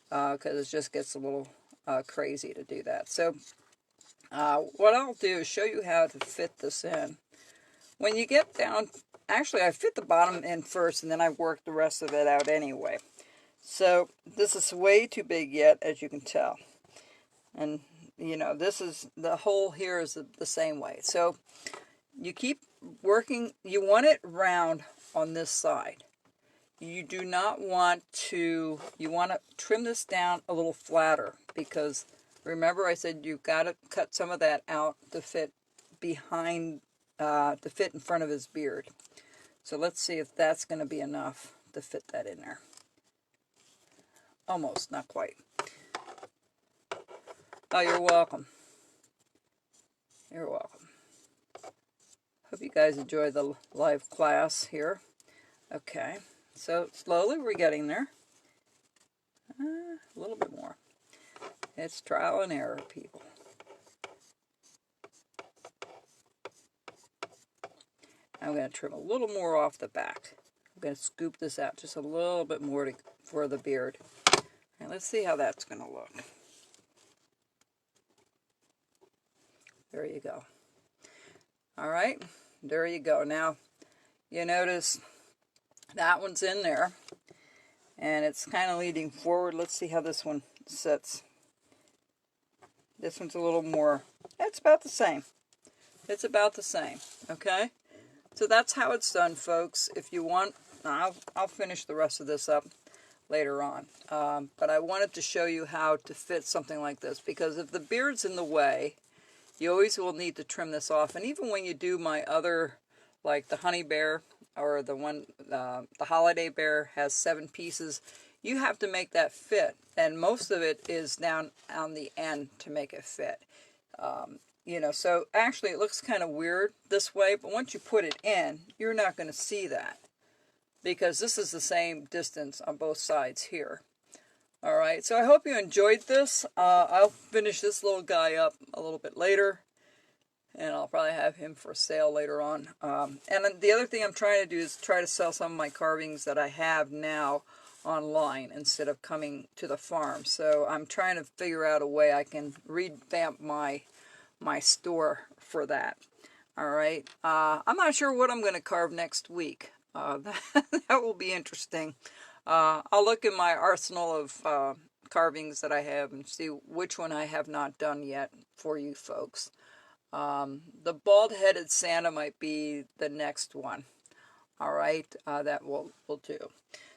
because it just gets a little crazy to do that. So what I'll do is show you how to fit this in. When you get down, actually I fit the bottom in first and then I work the rest of it out anyway. So this is way too big yet, as you can tell. And you know, this is, the hole here is the same way. So you keep working, you want it round on this side. You do not want to, you want to trim this down a little flatter, because remember I said you've got to cut some of that out to fit behind, to fit in front of his beard. So let's see if that's going to be enough to fit that in there. Almost, not quite. Oh, you're welcome. You're welcome. Hope you guys enjoy the live class here. Okay, so slowly we're getting there. A little bit more. It's trial and error, people. I'm going to trim a little more off the back. I'm going to scoop this out just a little bit more for the beard. And let's see how that's going to look. There you go. All right, there you go. Now, you notice that one's in there, and it's kind of leading forward. Let's see how this one sits. This one's a little more, it's about the same. It's about the same, okay? So that's how it's done, folks. If you want, I'll finish the rest of this up later on. But I wanted to show you how to fit something like this, because if the beard's in the way, you always will need to trim this off. And even when you do my other, like the honey bear, or the one, the holiday bear has 7 pieces, you have to make that fit. And most of it is down on the end to make it fit. You know, so actually it looks kind of weird this way, but once you put it in, you're not going to see that, because this is the same distance on both sides here. Alright, so I hope you enjoyed this. I'll finish this little guy up a little bit later, and I'll probably have him for sale later on. And then the other thing I'm trying to do is try to sell some of my carvings that I have now online instead of coming to the farm. So I'm trying to figure out a way I can revamp my store for that. Alright, I'm not sure what I'm going to carve next week. That will be interesting. I'll look in my arsenal of carvings that I have and see which one I have not done yet for you folks. The bald-headed Santa might be the next one. Alright, that will do.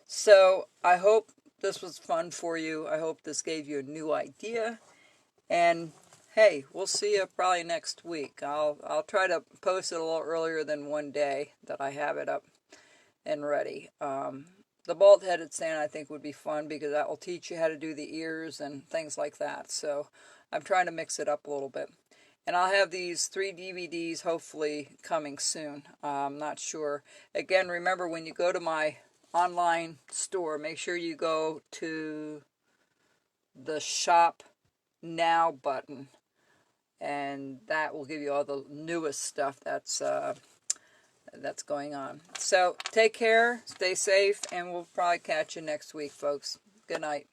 So I hope this was fun for you. I hope this gave you a new idea. And hey, we'll see you probably next week. I'll try to post it a little earlier than one day that I have it up and ready. The bald-headed Santa I think would be fun, because that will teach you how to do the ears and things like that. So I'm trying to mix it up a little bit. And I'll have these 3 DVDs hopefully coming soon. I'm not sure. Again, remember, when you go to my online store, make sure you go to the Shop Now button, and that will give you all the newest stuff that's going on. So take care, stay safe, and we'll probably catch you next week, folks. Good night.